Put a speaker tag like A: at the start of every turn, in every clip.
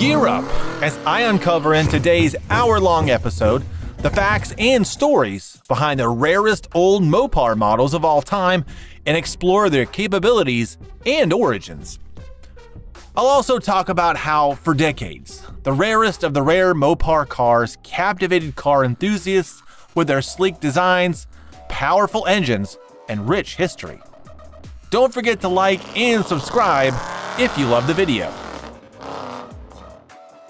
A: Gear up as I uncover in today's hour-long episode the facts and stories behind the rarest old Mopar models of all time and explore their capabilities and origins. I'll also talk about how, for decades, the rarest of the rare Mopar cars captivated car enthusiasts with their sleek designs, powerful engines, and rich history. Don't forget to like and subscribe if you love the video.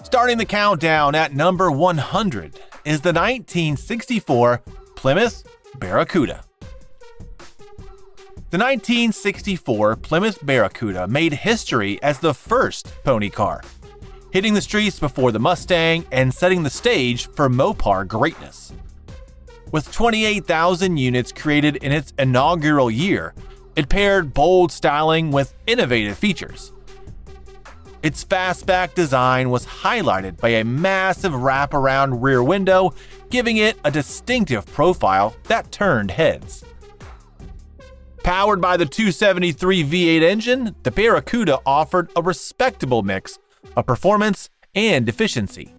A: Starting the countdown at number 100 is the 1964 Plymouth Barracuda. The 1964 Plymouth Barracuda made history as the first pony car, hitting the streets before the Mustang and setting the stage for Mopar greatness. With 28,000 units created in its inaugural year, it paired bold styling with innovative features. Its fastback design was highlighted by a massive wraparound rear window, giving it a distinctive profile that turned heads. Powered by the 273 V8 engine, the Barracuda offered a respectable mix of performance and efficiency.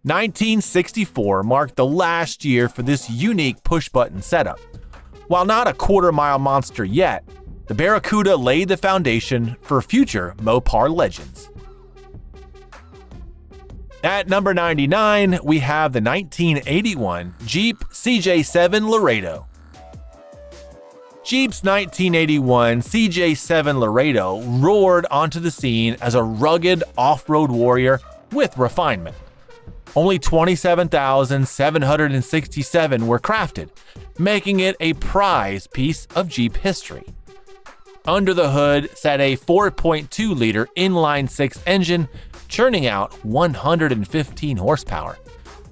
A: 1964 marked the last year for this unique push-button setup. While not a quarter-mile monster yet, the Barracuda laid the foundation for future Mopar legends. At number 99, we have the 1981 Jeep CJ7 Laredo. Jeep's 1981 CJ7 Laredo roared onto the scene as a rugged off-road warrior with refinement. Only 27,767 were crafted, making it a prize piece of Jeep history. Under the hood sat a 4.2-liter inline-six engine churning out 115 horsepower,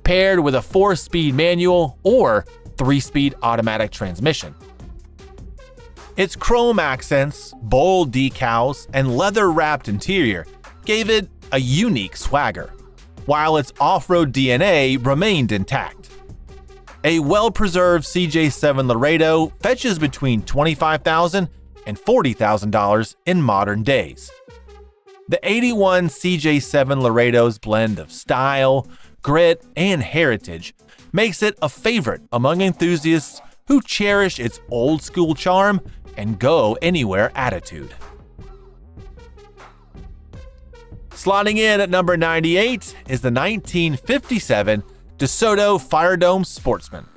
A: paired with a 4-speed manual or 3-speed automatic transmission. Its chrome accents, bold decals, and leather-wrapped interior gave it a unique swagger, while its off-road DNA remained intact. A well-preserved CJ7 Laredo fetches between $25,000 and $40,000 in modern days. The 81 CJ7 Laredo's blend of style, grit, and heritage makes it a favorite among enthusiasts who cherish its old-school charm and go-anywhere attitude. Slotting in at number 98 is the 1957 DeSoto Firedome Sportsman.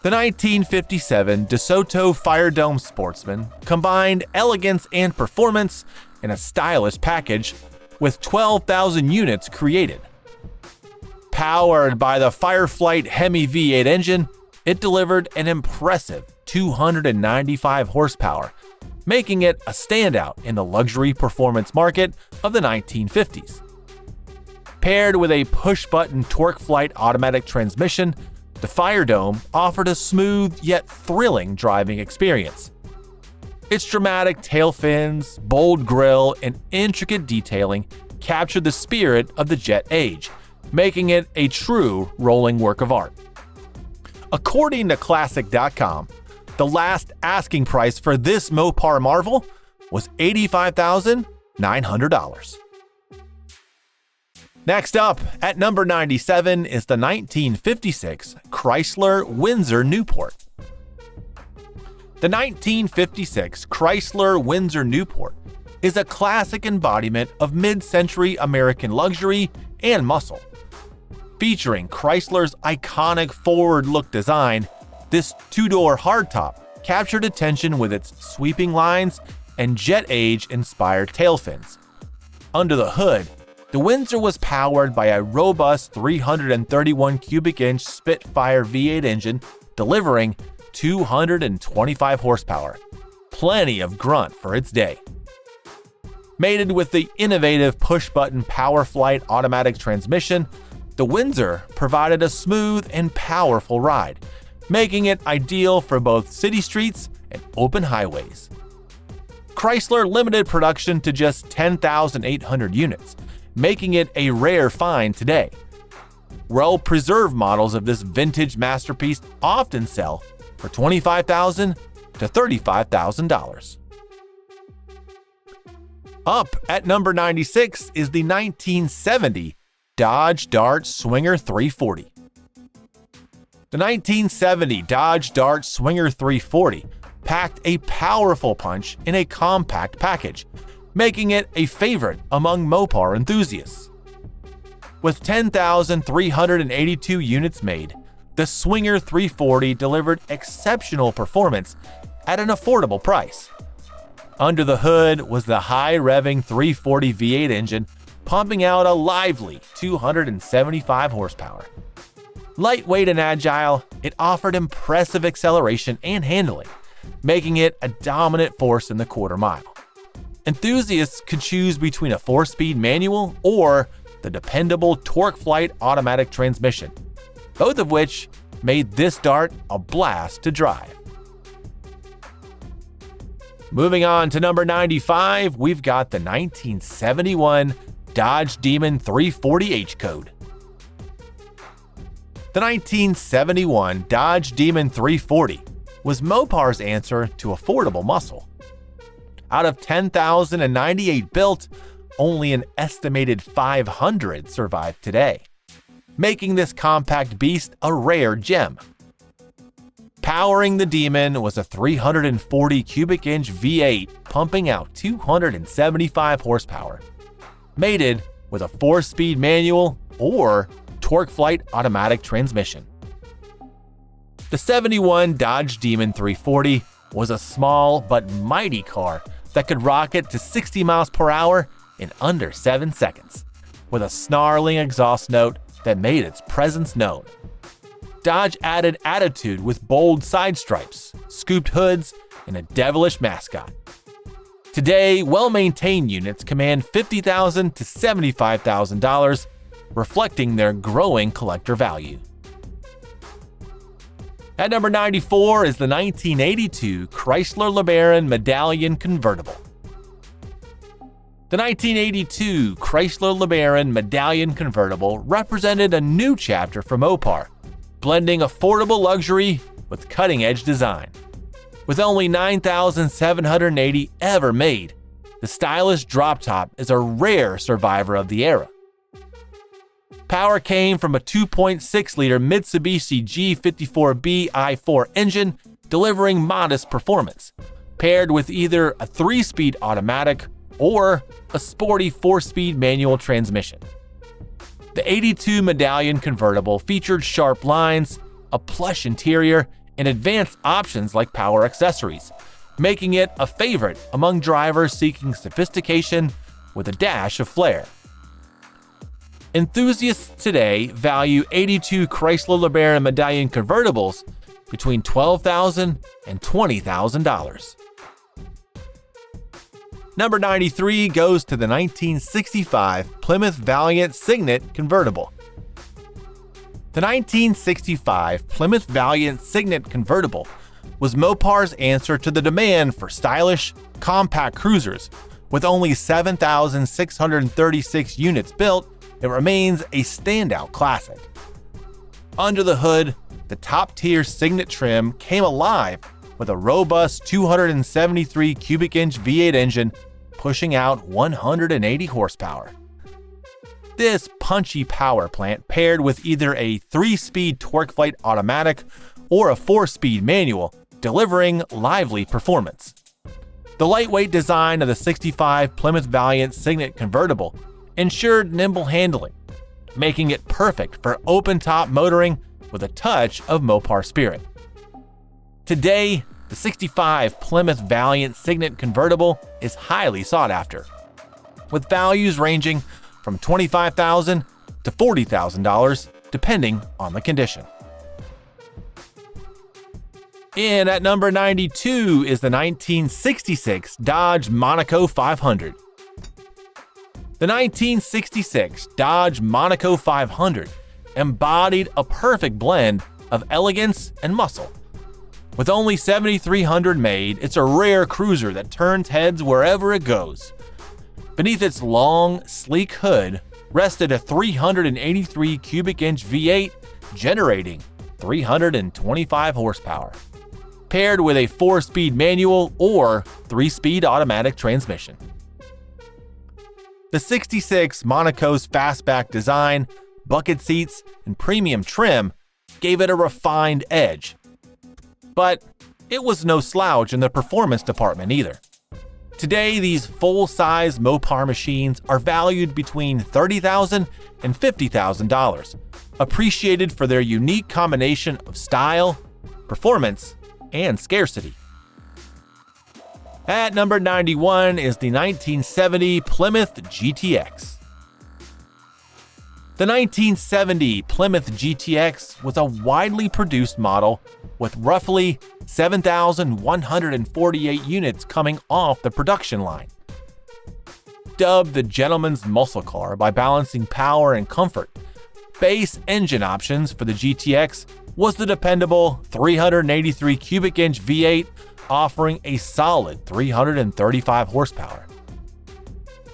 A: The 1957 DeSoto Firedome Sportsman combined elegance and performance in a stylish package with 12,000 units created. Powered by the Fireflight Hemi V8 engine, it delivered an impressive 295 horsepower, making it a standout in the luxury performance market of the 1950s. Paired with a push-button TorqueFlite automatic transmission, the Firedome offered a smooth yet thrilling driving experience. Its dramatic tail fins, bold grille, and intricate detailing captured the spirit of the jet age, making it a true rolling work of art. According to Classic.com, the last asking price for this Mopar marvel was $85,900. Next up, at number 97 is the 1956 Chrysler Windsor Newport. The 1956 Chrysler Windsor Newport is a classic embodiment of mid-century American luxury and muscle. Featuring Chrysler's iconic forward-look design, this two-door hardtop captured attention with its sweeping lines and jet age-inspired tail fins. Under the hood, the Windsor was powered by a robust 331 cubic inch Spitfire V8 engine delivering 225 horsepower, plenty of grunt for its day. Mated with the innovative push-button PowerFlight automatic transmission, the Windsor provided a smooth and powerful ride, making it ideal for both city streets and open highways. Chrysler limited production to just 10,800 units, making it a rare find today. Well-preserved models of this vintage masterpiece often sell for $25,000 to $35,000. Up at number 96 is the 1970 Dodge Dart Swinger 340. The 1970 Dodge Dart Swinger 340 packed a powerful punch in a compact package, making it a favorite among Mopar enthusiasts. With 10,382 units made, the Swinger 340 delivered exceptional performance at an affordable price. Under the hood was the high-revving 340 V8 engine pumping out a lively 275 horsepower. Lightweight and agile, it offered impressive acceleration and handling, making it a dominant force in the quarter mile. Enthusiasts could choose between a 4-speed manual or the dependable TorqueFlite automatic transmission, both of which made this Dart a blast to drive. Moving on to number 95, we've got the 1971 Dodge Demon 340H Code. The 1971 Dodge Demon 340 was Mopar's answer to affordable muscle. Out of 10,098 built, only an estimated 500 survive today, making this compact beast a rare gem. Powering the Demon was a 340 cubic inch V8 pumping out 275 horsepower, mated with a 4-speed manual or TorqueFlite automatic transmission. The 71 Dodge Demon 340 was a small but mighty car that could rocket to 60 miles per hour in under 7 seconds, with a snarling exhaust note that made its presence known. Dodge added attitude with bold side stripes, scooped hoods, and a devilish mascot. Today, well-maintained units command $50,000 to $75,000, reflecting their growing collector value. At number 94 is the 1982 Chrysler LeBaron Medallion Convertible. The 1982 Chrysler LeBaron Medallion Convertible represented a new chapter for Mopar, blending affordable luxury with cutting-edge design. With only 9,780 ever made, the stylish drop top is a rare survivor of the era. Power came from a 2.6-liter Mitsubishi G54B i4 engine, delivering modest performance, paired with either a 3-speed automatic or a sporty 4-speed manual transmission. The 82 Medallion Convertible featured sharp lines, a plush interior, and advanced options like power accessories, making it a favorite among drivers seeking sophistication with a dash of flair. Enthusiasts today value 82 Chrysler LeBaron Medallion convertibles between $12,000 and $20,000. Number 93 goes to the 1965 Plymouth Valiant Signet convertible. The 1965 Plymouth Valiant Signet convertible was Mopar's answer to the demand for stylish, compact cruisers. With only 7,636 units built, it remains a standout classic. Under the hood, the top-tier Signet trim came alive with a robust 273 cubic inch V8 engine pushing out 180 horsepower. This punchy power plant paired with either a 3-speed TorqueFlite automatic or a 4-speed manual, delivering lively performance. The lightweight design of the 65 Plymouth Valiant Signet convertible ensured nimble handling, making it perfect for open-top motoring with a touch of Mopar spirit. Today, the 65 Plymouth Valiant Signet convertible is highly sought after, with values ranging from $25,000 to $40,000 depending on the condition. In at number 92 is the 1966 Dodge Monaco 500. The 1966 Dodge Monaco 500 embodied a perfect blend of elegance and muscle. With only 7,300 made, it's a rare cruiser that turns heads wherever it goes. Beneath its long, sleek hood rested a 383 cubic inch V8 generating 325 horsepower, paired with a 4-speed manual or 3-speed automatic transmission. The 66 Monaco's fastback design, bucket seats, and premium trim gave it a refined edge. But it was no slouch in the performance department either. Today, these full-size Mopar machines are valued between $30,000 and $50,000, appreciated for their unique combination of style, performance, and scarcity. At number 91 is the 1970 Plymouth GTX. The 1970 Plymouth GTX was a widely produced model with roughly 7,148 units coming off the production line. Dubbed the gentleman's muscle car by balancing power and comfort, base engine options for the GTX was the dependable 383 cubic inch V8 offering a solid 335 horsepower.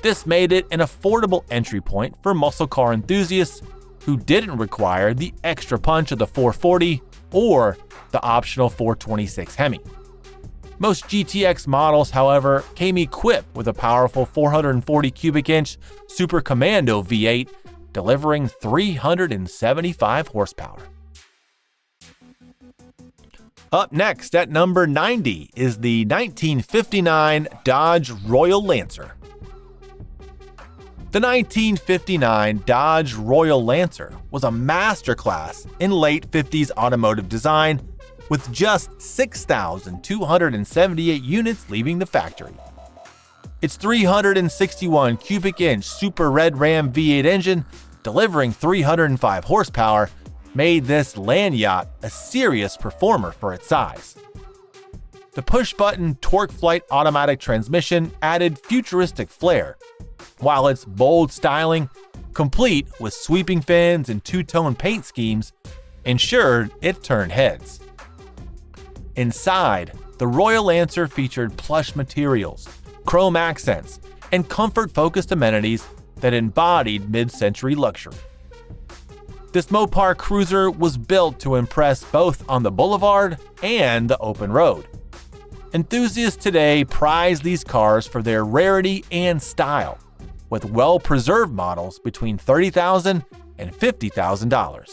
A: This made it an affordable entry point for muscle car enthusiasts who didn't require the extra punch of the 440 or the optional 426 Hemi. Most GTX models, however, came equipped with a powerful 440 cubic inch Super Commando V8, delivering 375 horsepower. Up next at number 90 is the 1959 Dodge Royal Lancer. The 1959 Dodge Royal Lancer was a masterclass in late 50s automotive design, with just 6,278 units leaving the factory. Its 361 cubic inch Super Red Ram V8 engine, delivering 305 horsepower, made this land yacht a serious performer for its size. The push-button TorqueFlite automatic transmission added futuristic flair, while its bold styling, complete with sweeping fins and two-tone paint schemes, ensured it turned heads. Inside, the Royal Lancer featured plush materials, chrome accents, and comfort-focused amenities that embodied mid-century luxury. This Mopar cruiser was built to impress both on the boulevard and the open road. Enthusiasts today prize these cars for their rarity and style, with well-preserved models between $30,000 and $50,000.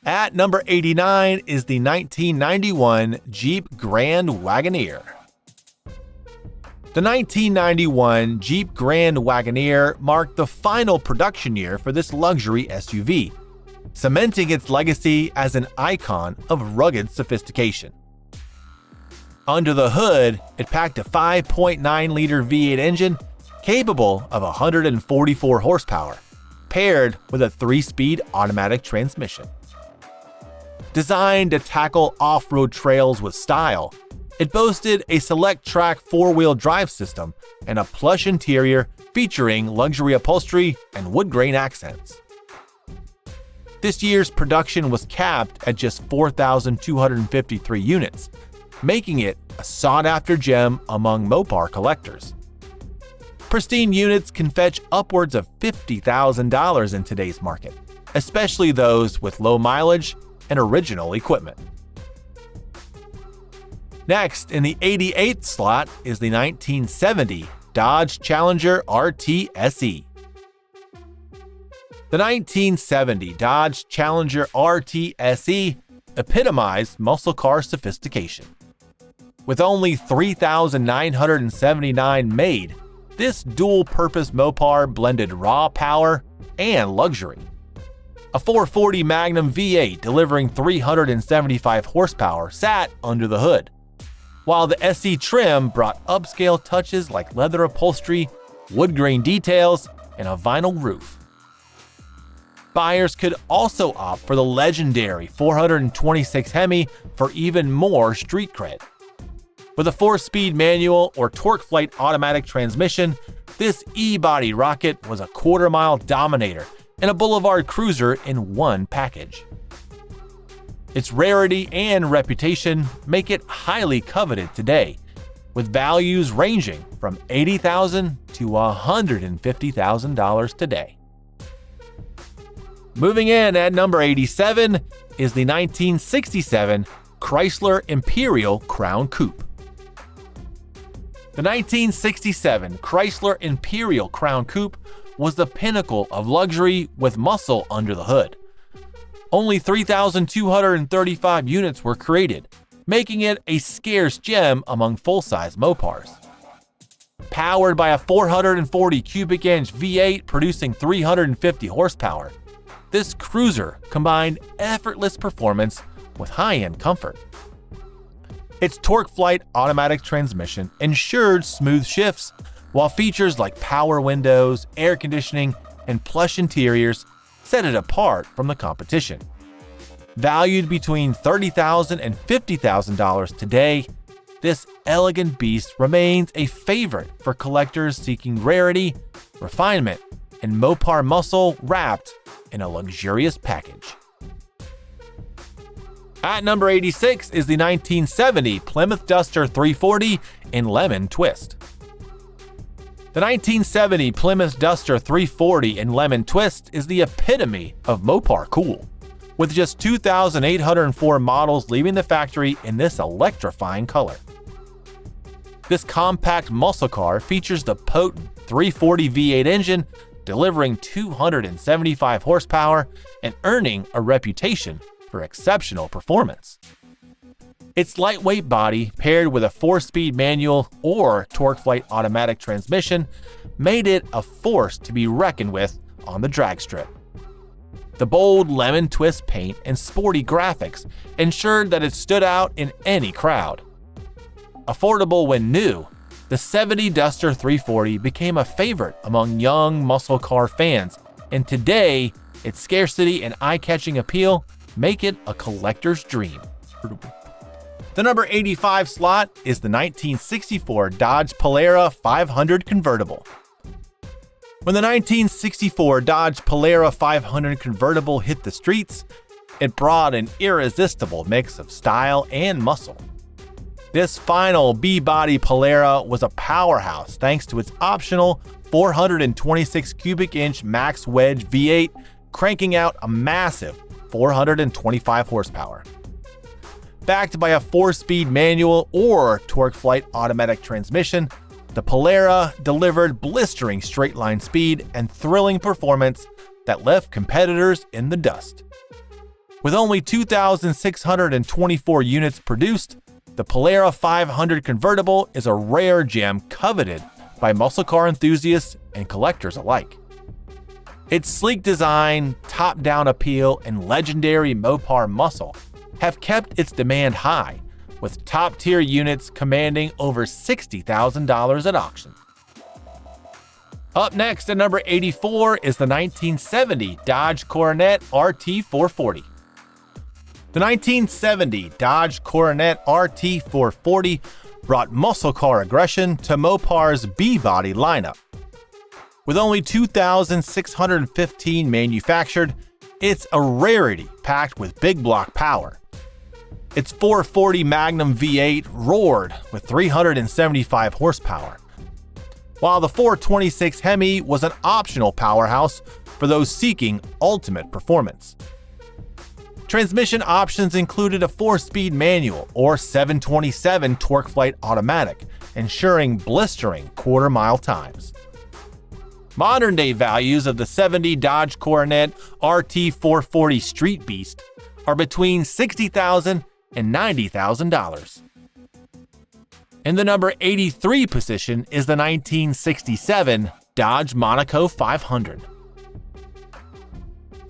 A: At number 89 is the 1991 Jeep Grand Wagoneer. The 1991 Jeep Grand Wagoneer marked the final production year for this luxury SUV, cementing its legacy as an icon of rugged sophistication. Under the hood, it packed a 5.9-liter V8 engine capable of 144 horsepower, paired with a 3-speed automatic transmission. Designed to tackle off-road trails with style, it boasted a select-track 4-wheel drive system and a plush interior featuring luxury upholstery and wood-grain accents. This year's production was capped at just 4,253 units, making it a sought-after gem among Mopar collectors. Pristine units can fetch upwards of $50,000 in today's market, especially those with low mileage and original equipment. Next, in the 88th slot is the 1970 Dodge Challenger RT SE. The 1970 Dodge Challenger RT SE epitomized muscle car sophistication. With only 3,979 made, this dual-purpose Mopar blended raw power and luxury. A 440 Magnum V8 delivering 375 horsepower sat under the hood, while the SE trim brought upscale touches like leather upholstery, wood grain details, and a vinyl roof. Buyers could also opt for the legendary 426 Hemi for even more street cred. With a 4-speed manual or TorqueFlite automatic transmission, this E-body rocket was a quarter-mile dominator and a boulevard cruiser in one package. Its rarity and reputation make it highly coveted today, with values ranging from $80,000 to $150,000 today. Moving in at number 87 is the 1967 Chrysler Imperial Crown Coupe. The 1967 Chrysler Imperial Crown Coupe was the pinnacle of luxury with muscle under the hood. Only 3,235 units were created, making it a scarce gem among full-size Mopars. Powered by a 440 cubic inch V8 producing 350 horsepower, this cruiser combined effortless performance with high-end comfort. Its TorqueFlite automatic transmission ensured smooth shifts, while features like power windows, air conditioning, and plush interiors set it apart from the competition. Valued between $30,000 and $50,000 today, this elegant beast remains a favorite for collectors seeking rarity, refinement, and Mopar muscle wrapped in a luxurious package. At number 86 is the 1970 Plymouth Duster 340 in Lemon Twist. The 1970 Plymouth Duster 340 in Lemon Twist is the epitome of Mopar cool, with just 2,804 models leaving the factory in this electrifying color. This compact muscle car features the potent 340 V8 engine, delivering 275 horsepower and earning a reputation for exceptional performance. Its lightweight body, paired with a 4-speed manual or TorqueFlite automatic transmission, made it a force to be reckoned with on the drag strip. The bold lemon twist paint and sporty graphics ensured that it stood out in any crowd. Affordable when new, the 70 Duster 340 became a favorite among young muscle car fans, and today, its scarcity and eye-catching appeal make it a collector's dream. The number 85 slot is the 1964 Dodge Polara 500 convertible. When the 1964 Dodge Polara 500 convertible hit the streets, it brought an irresistible mix of style and muscle. This final B-body Polara was a powerhouse thanks to its optional 426 cubic inch max wedge V8, cranking out a massive 425 horsepower. Backed by a 4-speed manual or TorqueFlite automatic transmission, the Polara delivered blistering straight-line speed and thrilling performance that left competitors in the dust. With only 2,624 units produced, the Polara 500 convertible is a rare gem coveted by muscle car enthusiasts and collectors alike. Its sleek design, top-down appeal, and legendary Mopar muscle have kept its demand high, with top-tier units commanding over $60,000 at auction. Up next at number 84 is the 1970 Dodge Coronet RT440. The 1970 Dodge Coronet RT440 brought muscle car aggression to Mopar's B-body lineup. With only 2,615 manufactured, it's a rarity packed with big block power. Its 440 Magnum V8 roared with 375 horsepower, while the 426 Hemi was an optional powerhouse for those seeking ultimate performance. Transmission options included a 4-speed manual or 727 TorqueFlite automatic, ensuring blistering quarter-mile times. Modern-day values of the 70 Dodge Coronet RT440 Street Beast are between $60,000 and $90,000. In the number 83 position is the 1967 Dodge Monaco 500. The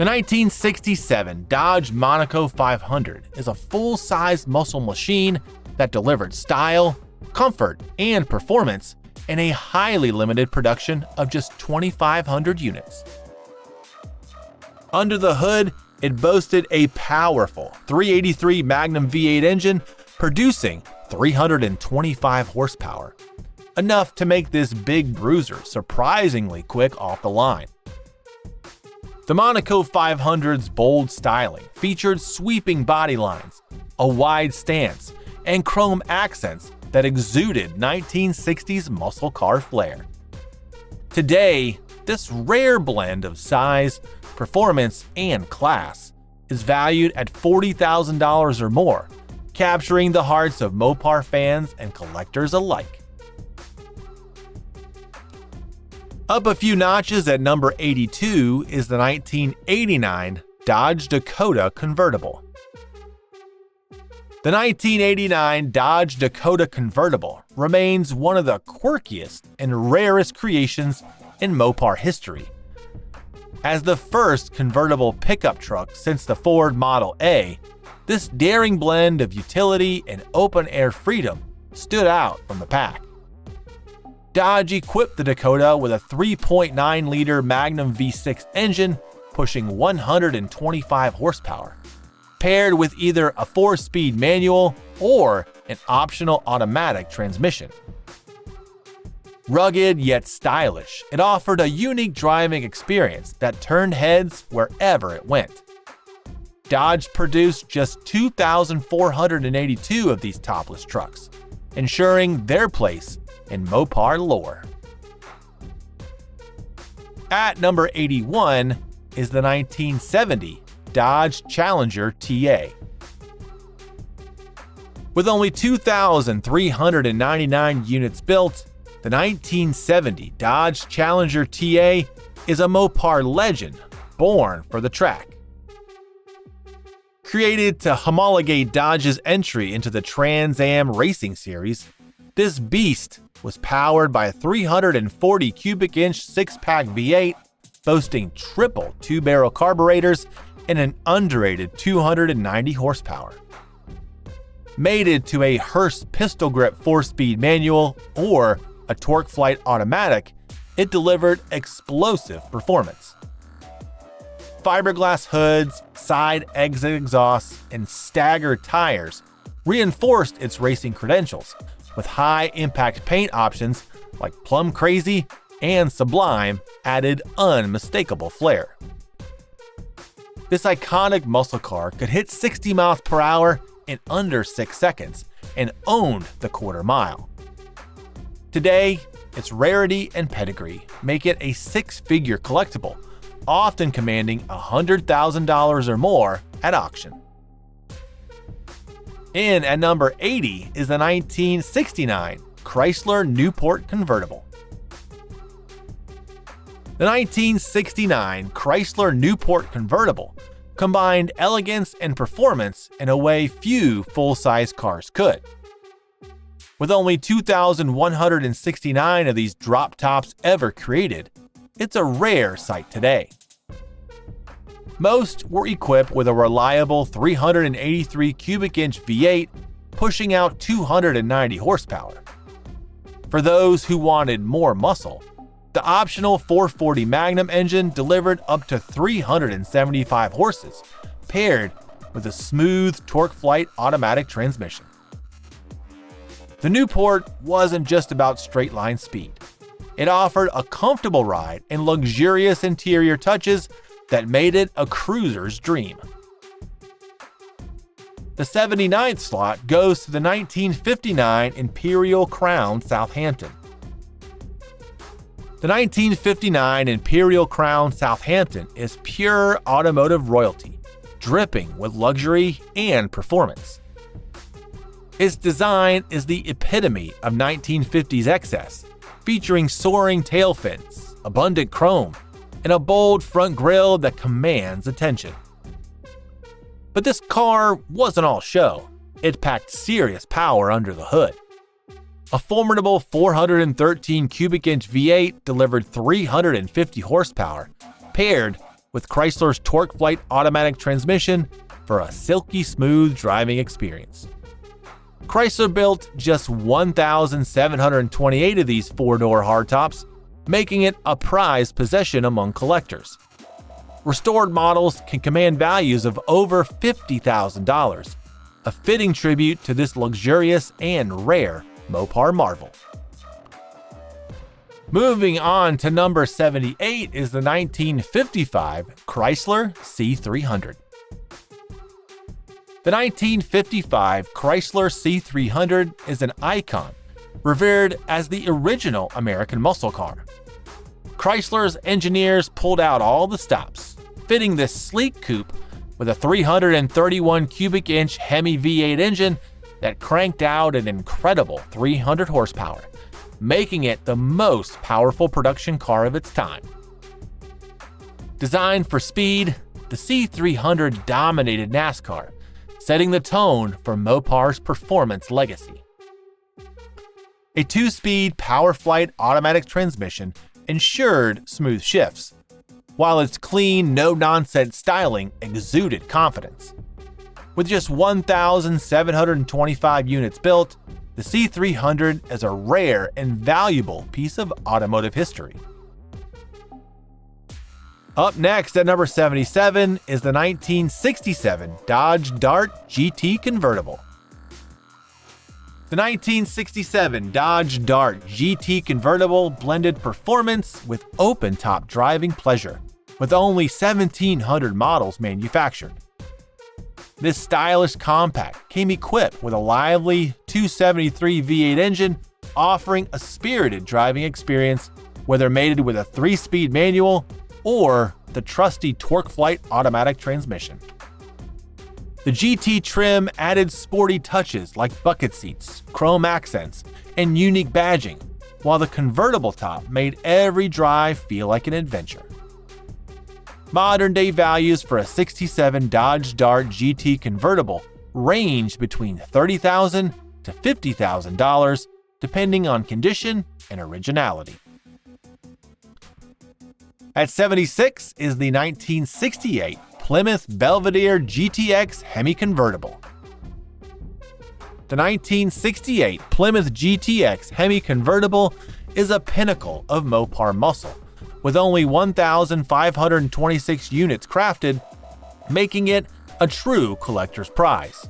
A: 1967 Dodge Monaco 500 is a full-size muscle machine that delivered style, comfort, and performance in a highly limited production of just 2,500 units. Under the hood, it boasted a powerful 383 Magnum V8 engine producing 325 horsepower, enough to make this big bruiser surprisingly quick off the line. The Monaco 500's bold styling featured sweeping body lines, a wide stance, and chrome accents that exuded 1960s muscle car flair. Today, this rare blend of size, performance, and class is valued at $40,000 or more, capturing the hearts of Mopar fans and collectors alike. Up a few notches at number 82 is the 1989 Dodge Dakota convertible. The 1989 Dodge Dakota convertible remains one of the quirkiest and rarest creations in Mopar history. As the first convertible pickup truck since the Ford Model A, this daring blend of utility and open-air freedom stood out from the pack. Dodge equipped the Dakota with a 3.9-liter Magnum V6 engine pushing 125 horsepower, paired with either a 4-speed manual or an optional automatic transmission. Rugged yet stylish, it offered a unique driving experience that turned heads wherever it went. Dodge produced just 2,482 of these topless trucks, ensuring their place in Mopar lore. At number 81 is the 1970 Dodge Challenger TA. With only 2,399 units built, the 1970 Dodge Challenger TA is a Mopar legend born for the track. Created to homologate Dodge's entry into the Trans Am racing series, this beast was powered by a 340 cubic inch 6-pack V8, boasting triple 2-barrel carburetors and an underrated 290 horsepower. Mated to a Hurst pistol grip 4-speed manual or a torque flight automatic, it delivered explosive performance. Fiberglass hoods, side exit exhausts, and staggered tires reinforced its racing credentials, with high-impact paint options like Plum Crazy and Sublime added unmistakable flair. This iconic muscle car could hit 60 miles per hour in under 6 seconds and owned the quarter mile. Today, its rarity and pedigree make it a 6-figure collectible, often commanding $100,000 or more at auction. In at number 80 is the 1969 Chrysler Newport convertible. The 1969 Chrysler Newport convertible combined elegance and performance in a way few full-size cars could. With only 2,169 of these drop tops ever created, it's a rare sight today. Most were equipped with a reliable 383 cubic inch V8 pushing out 290 horsepower. For those who wanted more muscle, the optional 440 Magnum engine delivered up to 375 horses, paired with a smooth torque flight automatic transmission. The Newport wasn't just about straight-line speed. It offered a comfortable ride and luxurious interior touches that made it a cruiser's dream. The 79th slot goes to the 1959 Imperial Crown Southampton. The 1959 Imperial Crown Southampton is pure automotive royalty, dripping with luxury and performance. Its design is the epitome of 1950s excess, featuring soaring tail fins, abundant chrome, and a bold front grille that commands attention. But this car wasn't all show. It packed serious power under the hood. A formidable 413 cubic inch V8 delivered 350 horsepower, paired with Chrysler's torque flight automatic transmission for a silky smooth driving experience. Chrysler built just 1,728 of these 4-door hardtops, making it a prized possession among collectors. Restored models can command values of over $50,000, a fitting tribute to this luxurious and rare Mopar marvel. Moving on to number 78 is the 1955 Chrysler C300. The 1955 Chrysler C300 is an icon, revered as the original American muscle car. Chrysler's engineers pulled out all the stops, fitting this sleek coupe with a 331 cubic inch Hemi V8 engine that cranked out an incredible 300 horsepower, making it the most powerful production car of its time. Designed for speed, the C300 dominated NASCAR, setting the tone for Mopar's performance legacy. A 2-speed PowerFlight automatic transmission ensured smooth shifts, while its clean, no-nonsense styling exuded confidence. With just 1,725 units built, the C300 is a rare and valuable piece of automotive history. Up next at number 77 is the 1967 Dodge Dart GT convertible. The 1967 Dodge Dart GT convertible blended performance with open-top driving pleasure, with only 1,700 models manufactured. This stylish compact came equipped with a lively 273 V8 engine, offering a spirited driving experience whether mated with a 3-speed manual or the trusty TorqueFlite automatic transmission. The GT trim added sporty touches like bucket seats, chrome accents, and unique badging, while the convertible top made every drive feel like an adventure. Modern-day values for a 67 Dodge Dart GT convertible range between $30,000 to $50,000, depending on condition and originality. At 76 is the 1968 Plymouth Belvedere GTX Hemi convertible. The 1968 Plymouth GTX Hemi convertible is a pinnacle of Mopar muscle, with only 1,526 units crafted, making it a true collector's prize.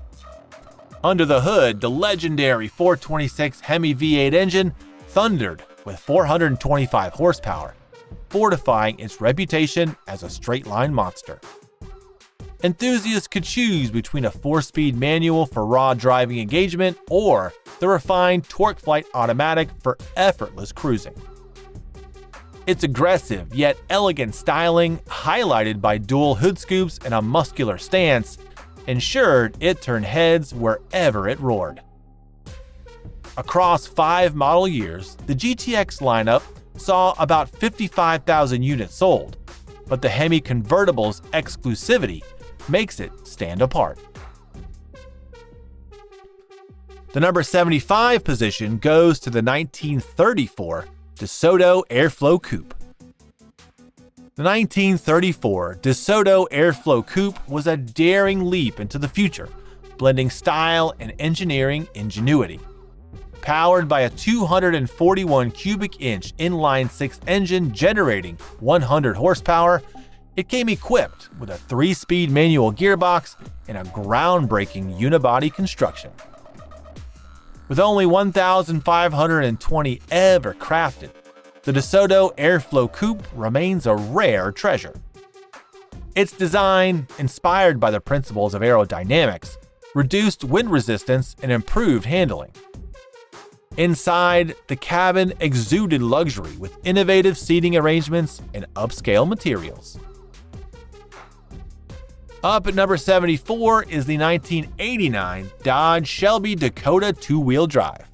A: Under the hood, the legendary 426 Hemi V8 engine thundered with 425 horsepower, fortifying its reputation as a straight-line monster. Enthusiasts could choose between a 4-speed manual for raw driving engagement or the refined TorqueFlite automatic for effortless cruising. Its aggressive yet elegant styling, highlighted by dual hood scoops and a muscular stance, ensured it turned heads wherever it roared. Across 5 model years, the GTX lineup saw about 55,000 units sold, but the Hemi convertible's exclusivity makes it stand apart. The number 75 position goes to the 1934 DeSoto Airflow Coupe. The 1934 DeSoto Airflow Coupe was a daring leap into the future, blending style and engineering ingenuity. Powered by a 241 cubic inch inline-6 engine generating 100 horsepower, it came equipped with a 3-speed manual gearbox and a groundbreaking unibody construction. With only 1,520 ever crafted, the DeSoto Airflow Coupe remains a rare treasure. Its design, inspired by the principles of aerodynamics, reduced wind resistance and improved handling. Inside, the cabin exuded luxury with innovative seating arrangements and upscale materials. Up at number 74 is the 1989 Dodge Shelby Dakota two-wheel drive.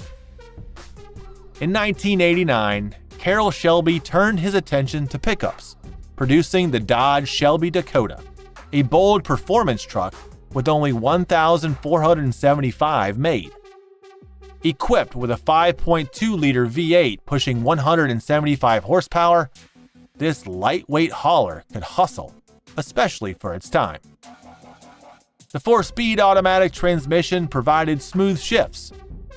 A: In 1989, Carroll Shelby turned his attention to pickups, producing the Dodge Shelby Dakota, a bold performance truck with only 1,475 made. Equipped with a 5.2-liter V8 pushing 175 horsepower, this lightweight hauler could hustle, especially for its time. The 4-speed automatic transmission provided smooth shifts,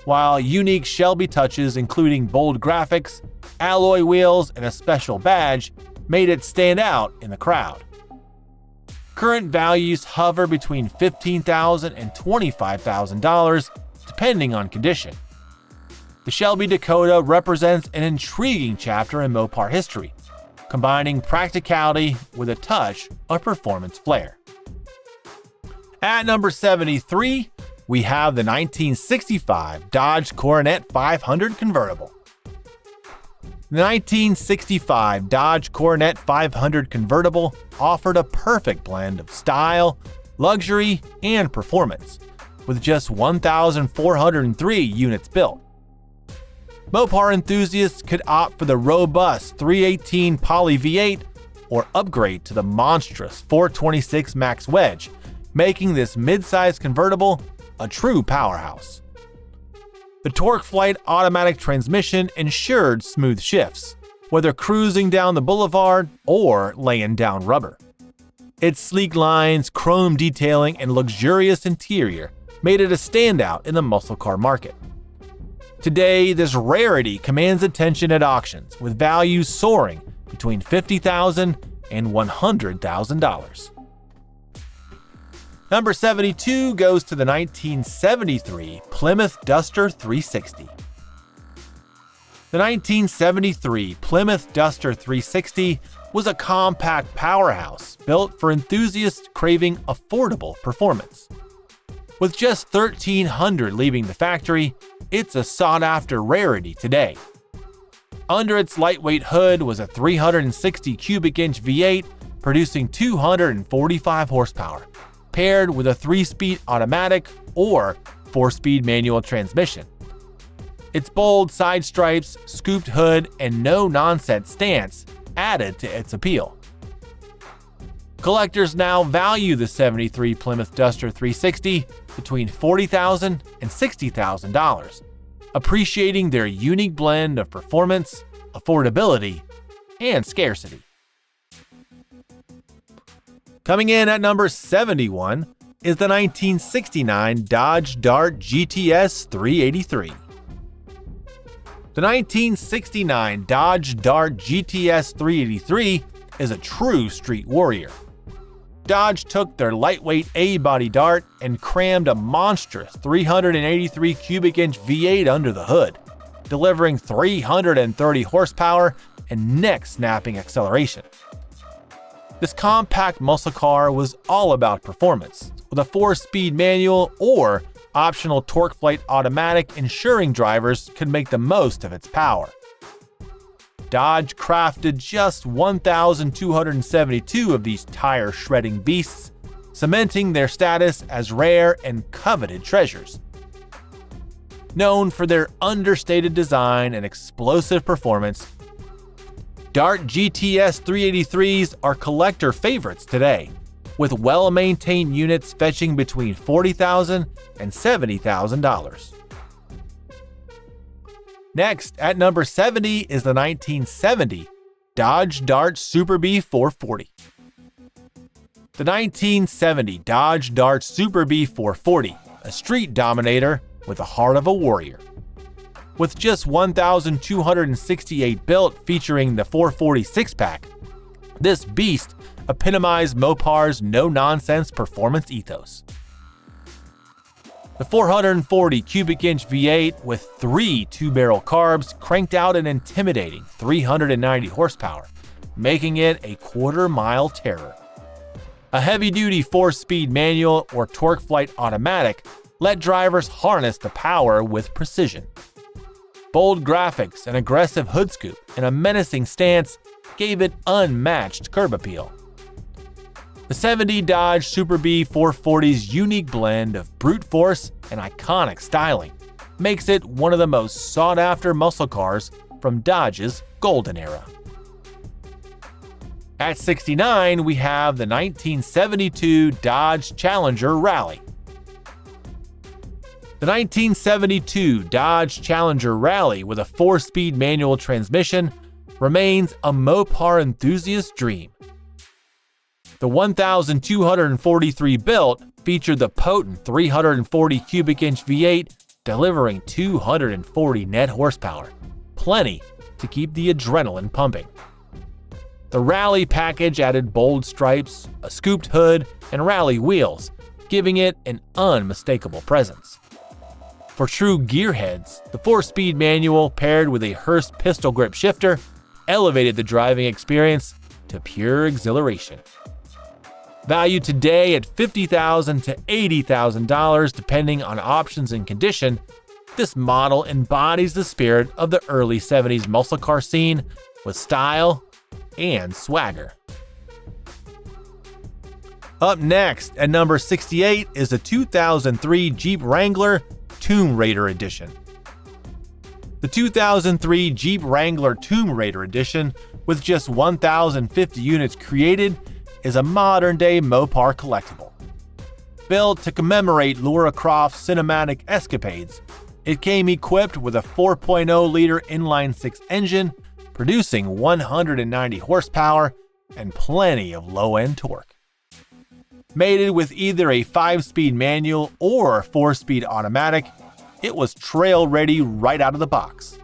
A: while unique Shelby touches including bold graphics, alloy wheels, and a special badge made it stand out in the crowd. Current values hover between $15,000 and $25,000, depending on condition. The Shelby Dakota represents an intriguing chapter in Mopar history, combining practicality with a touch of performance flair. At number 73, we have the 1965 Dodge Coronet 500 convertible. The 1965 Dodge Coronet 500 convertible offered a perfect blend of style, luxury, and performance, with just 1,403 units built. Mopar enthusiasts could opt for the robust 318 Poly V8 or upgrade to the monstrous 426 Max Wedge, making this mid-size convertible a true powerhouse. The TorqueFlite automatic transmission ensured smooth shifts, whether cruising down the boulevard or laying down rubber. Its sleek lines, chrome detailing, and luxurious interior made it a standout in the muscle car market. Today, this rarity commands attention at auctions, with values soaring between $50,000 and $100,000. Number 72 goes to the 1973 Plymouth Duster 360. The 1973 Plymouth Duster 360 was a compact powerhouse built for enthusiasts craving affordable performance. With just 1,300 leaving the factory, it's a sought-after rarity today. Under its lightweight hood was a 360 cubic inch V8 producing 245 horsepower, paired with a 3-speed automatic or 4-speed manual transmission. Its bold side stripes, scooped hood, and no-nonsense stance added to its appeal. Collectors now value the 73 Plymouth Duster 360 between $40,000 and $60,000, appreciating their unique blend of performance, affordability, and scarcity. Coming in at number 71 is the 1969 Dodge Dart GTS 383. The 1969 Dodge Dart GTS 383 is a true street warrior. Dodge took their lightweight A-body Dart and crammed a monstrous 383 cubic inch V8 under the hood, delivering 330 horsepower and neck-snapping acceleration. This compact muscle car was all about performance, with a 4-speed manual or optional TorqueFlite automatic ensuring drivers could make the most of its power. Dodge crafted just 1,272 of these tire-shredding beasts, cementing their status as rare and coveted treasures. Known for their understated design and explosive performance, Dart GTS 383s are collector favorites today, with well-maintained units fetching between $40,000 and $70,000. Next, at number 70 is the 1970 Dodge Dart Super Bee 440. The 1970 Dodge Dart Super Bee 440, a street dominator with the heart of a warrior. With just 1,268 built featuring the 440 six-pack, this beast epitomized Mopar's no-nonsense performance ethos. The 440 cubic inch V8 with 3 two-barrel carbs cranked out an intimidating 390 horsepower, making it a quarter-mile terror. A heavy-duty 4-speed manual or TorqueFlite automatic let drivers harness the power with precision. Bold graphics, an aggressive hood scoop, and a menacing stance gave it unmatched curb appeal. The 70 Dodge Super Bee 440's unique blend of brute force and iconic styling makes it one of the most sought-after muscle cars from Dodge's golden era. At 69, we have the 1972 Dodge Challenger Rally. The 1972 Dodge Challenger Rally with a 4-speed manual transmission remains a Mopar enthusiast dream. The 1,243 built featured the potent 340 cubic inch V8 delivering 240 net horsepower, plenty to keep the adrenaline pumping. The Rally package added bold stripes, a scooped hood, and rally wheels, giving it an unmistakable presence. For true gearheads, the 4-speed manual paired with a Hurst pistol grip shifter elevated the driving experience to pure exhilaration. Valued today at $50,000 to $80,000 depending on options and condition, this model embodies the spirit of the early 70s muscle car scene with style and swagger. Up next, at number 68, is the 2003 Jeep Wrangler Tomb Raider Edition. The 2003 Jeep Wrangler Tomb Raider Edition, with just 1,050 units created, is a modern-day Mopar collectible. Built to commemorate Lara Croft's cinematic escapades, it came equipped with a 4.0-liter inline-six engine, producing 190 horsepower and plenty of low-end torque. Mated with either a 5-speed manual or 4-speed automatic, it was trail-ready right out of the box.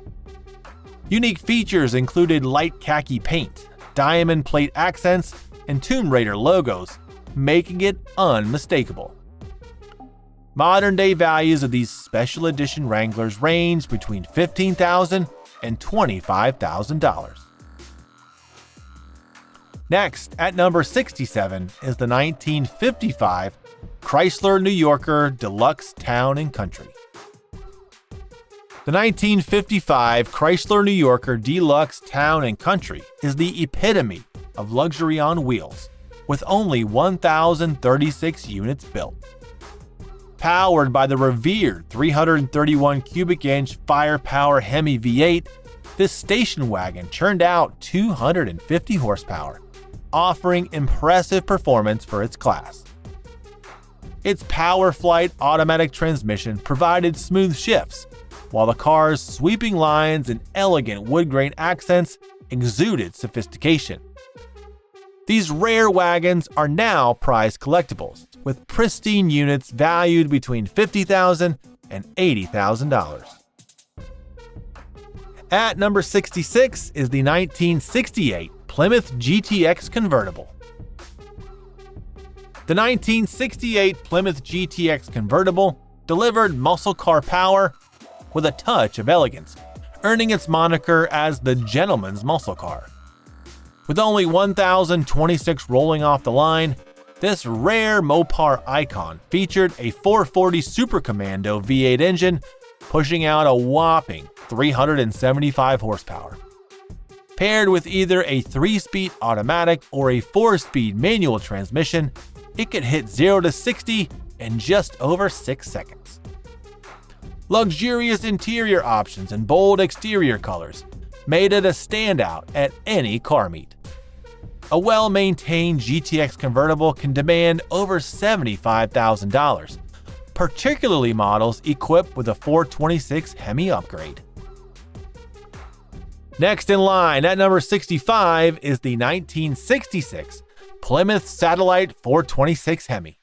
A: Unique features included light khaki paint, diamond plate accents, and Tomb Raider logos, making it unmistakable. Modern-day values of these special edition Wranglers range between $15,000 and $25,000. Next, at number 67, is the 1955 Chrysler New Yorker Deluxe Town & Country. The 1955 Chrysler New Yorker Deluxe Town & Country is the epitome of luxury on wheels, with only 1,036 units built. Powered by the revered 331 cubic inch firepower Hemi V8, this station wagon churned out 250 horsepower, offering impressive performance for its class. Its PowerFlight automatic transmission provided smooth shifts, while the car's sweeping lines and elegant wood grain accents exuded sophistication. These rare wagons are now prized collectibles, with pristine units valued between $50,000 and $80,000. At number 66 is the 1968 Plymouth GTX convertible. The 1968 Plymouth GTX convertible delivered muscle car power with a touch of elegance, earning its moniker as the gentleman's muscle car. With only 1,026 rolling off the line, this rare Mopar icon featured a 440 Super Commando V8 engine, pushing out a whopping 375 horsepower. Paired with either a 3-speed automatic or a 4-speed manual transmission, it could hit 0 to 60 in just over 6 seconds. Luxurious interior options and bold exterior colors made it a standout at any car meet. A well-maintained GTX convertible can demand over $75,000, particularly models equipped with a 426 Hemi upgrade. Next in line at number 65 is the 1966 Plymouth Satellite 426 Hemi.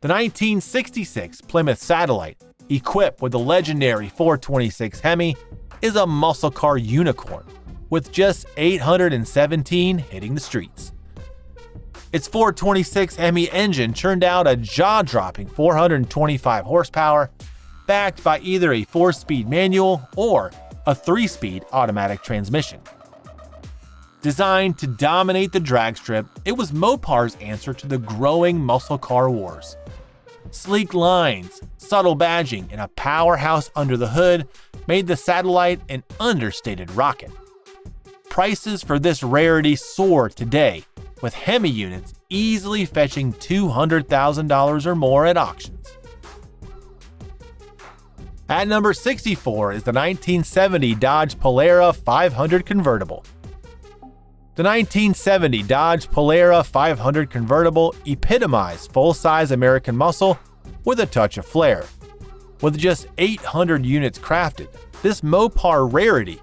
A: The 1966 Plymouth Satellite, equipped with the legendary 426 Hemi, is a muscle car unicorn, with just 817 hitting the streets. Its 426 Hemi engine churned out a jaw-dropping 425 horsepower, backed by either a 4-speed manual or a 3-speed automatic transmission. Designed to dominate the drag strip, it was Mopar's answer to the growing muscle car wars. Sleek lines, subtle badging, and a powerhouse under the hood made the Satellite an understated rocket. Prices for this rarity soar today, with Hemi units easily fetching $200,000 or more at auctions. At number 64 is the 1970 Dodge Polara 500 convertible. The 1970 Dodge Polara 500 convertible epitomized full-size American muscle with a touch of flair. With just 800 units crafted, this Mopar rarity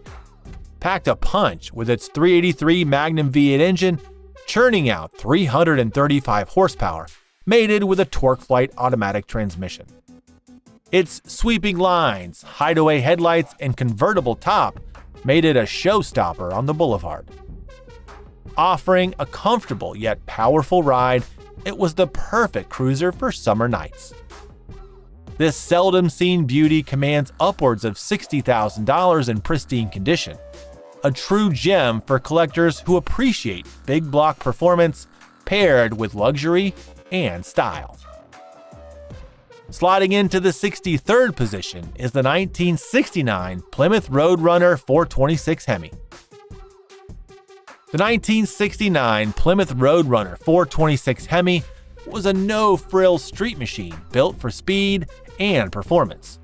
A: packed a punch with its 383 Magnum V8 engine, churning out 335 horsepower, mated with a TorqueFlite automatic transmission. Its sweeping lines, hideaway headlights, and convertible top made it a showstopper on the boulevard. Offering a comfortable yet powerful ride, it was the perfect cruiser for summer nights. This seldom-seen beauty commands upwards of $60,000 in pristine condition, a true gem for collectors who appreciate big block performance paired with luxury and style. Sliding into the 63rd position is the 1969 Plymouth Roadrunner 426 Hemi. The 1969 Plymouth Roadrunner 426 Hemi was a no-frills street machine built for speed and performance.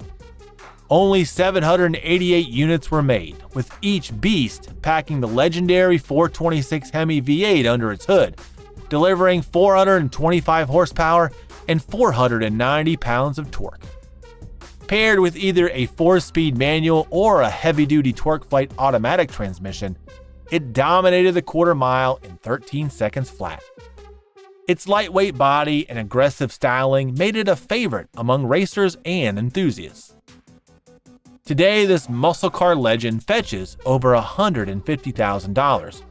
A: Only 788 units were made, with each beast packing the legendary 426 Hemi V8 under its hood, delivering 425 horsepower and 490 pounds of torque. Paired with either a 4-speed manual or a heavy-duty TorqueFlite automatic transmission, it dominated the quarter mile in 13 seconds flat. Its lightweight body and aggressive styling made it a favorite among racers and enthusiasts. Today, this muscle car legend fetches over $150,000,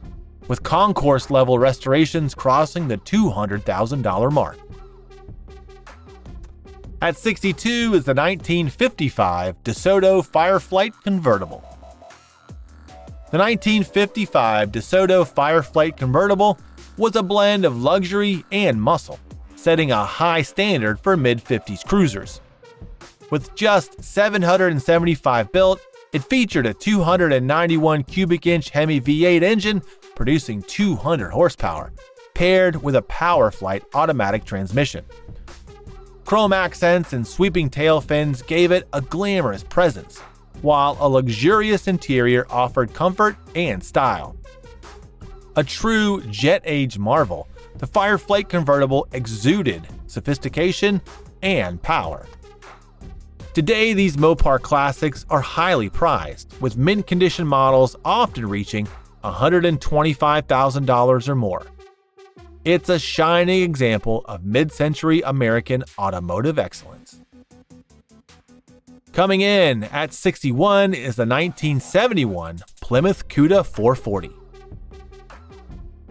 A: with concourse-level restorations crossing the $200,000 mark. At 62 is the 1955 DeSoto Fireflight convertible. The 1955 DeSoto Fireflight convertible was a blend of luxury and muscle, setting a high standard for mid-50s cruisers. With just 775 built, it featured a 291 cubic inch Hemi V8 engine producing 200 horsepower, paired with a PowerFlight automatic transmission. Chrome accents and sweeping tail fins gave it a glamorous presence, while a luxurious interior offered comfort and style. A true jet-age marvel, the Fireflight convertible exuded sophistication and power. Today, these Mopar classics are highly prized, with mint-condition models often reaching $125,000 or more. It's a shining example of mid-century American automotive excellence. Coming in at 61 is the 1971 Plymouth Cuda 440.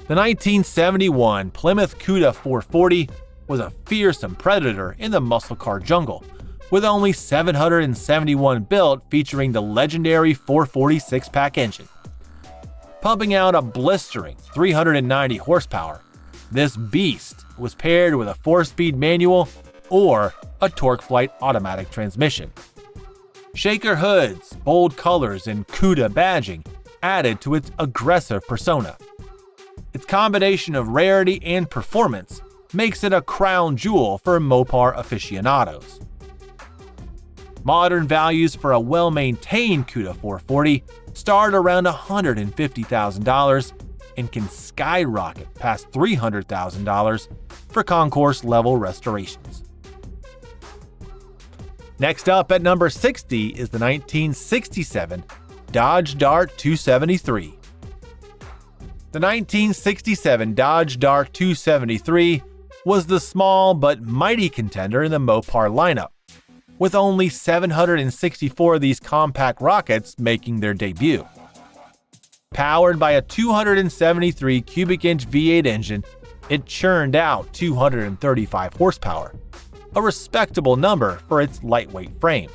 A: The 1971 Plymouth Cuda 440 was a fearsome predator in the muscle car jungle, with only 771 built, featuring the legendary 440 six-pack engine. Pumping out a blistering 390 horsepower, this beast was paired with a 4-speed manual or a TorqueFlite automatic transmission. Shaker hoods, bold colors, and Cuda badging added to its aggressive persona. Its combination of rarity and performance makes it a crown jewel for Mopar aficionados. Modern values for a well-maintained Cuda 440 start around $150,000 and can skyrocket past $300,000 for concourse-level restorations. Next up at number 60 is the 1967 Dodge Dart 273. The 1967 Dodge Dart 273 was the small but mighty contender in the Mopar lineup, with only 764 of these compact rockets making their debut. Powered by a 273 cubic inch V8 engine, it churned out 235 horsepower, a respectable number for its lightweight frame.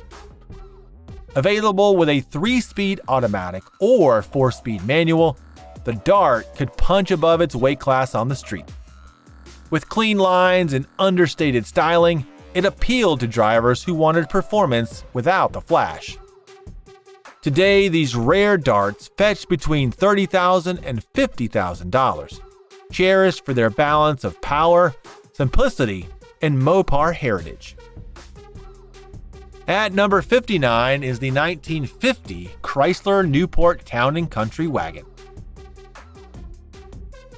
A: Available with a 3-speed automatic or 4-speed manual, the Dart could punch above its weight class on the street. With clean lines and understated styling, it appealed to drivers who wanted performance without the flash. Today, these rare darts fetch between $30,000 and $50,000, cherished for their balance of power, simplicity, and Mopar heritage. At number 59 is the 1950 Chrysler Newport Town & Country wagon.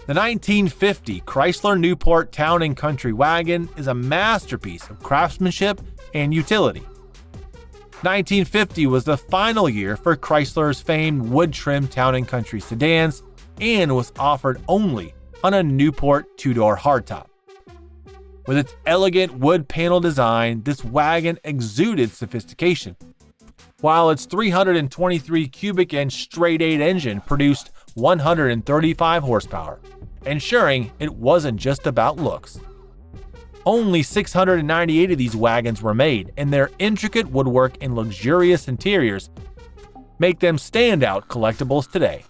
A: The 1950 Chrysler Newport Town & Country wagon is a masterpiece of craftsmanship and utility. 1950 was the final year for Chrysler's famed wood-trimmed Town & Country sedans and was offered only on a Newport two-door hardtop. With its elegant wood panel design, this wagon exuded sophistication, while its 323 cubic inch straight-8 engine produced 135 horsepower, ensuring it wasn't just about looks. Only 698 of these wagons were made, and their intricate woodwork and luxurious interiors make them standout collectibles today.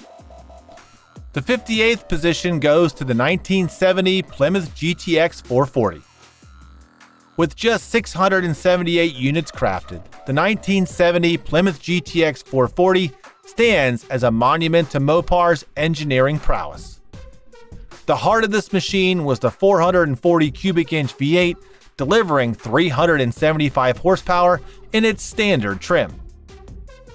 A: The 58th position goes to the 1970 Plymouth GTX 440. With just 678 units crafted, the 1970 Plymouth GTX 440 stands as a monument to Mopar's engineering prowess. The heart of this machine was the 440 cubic inch V8, delivering 375 horsepower in its standard trim.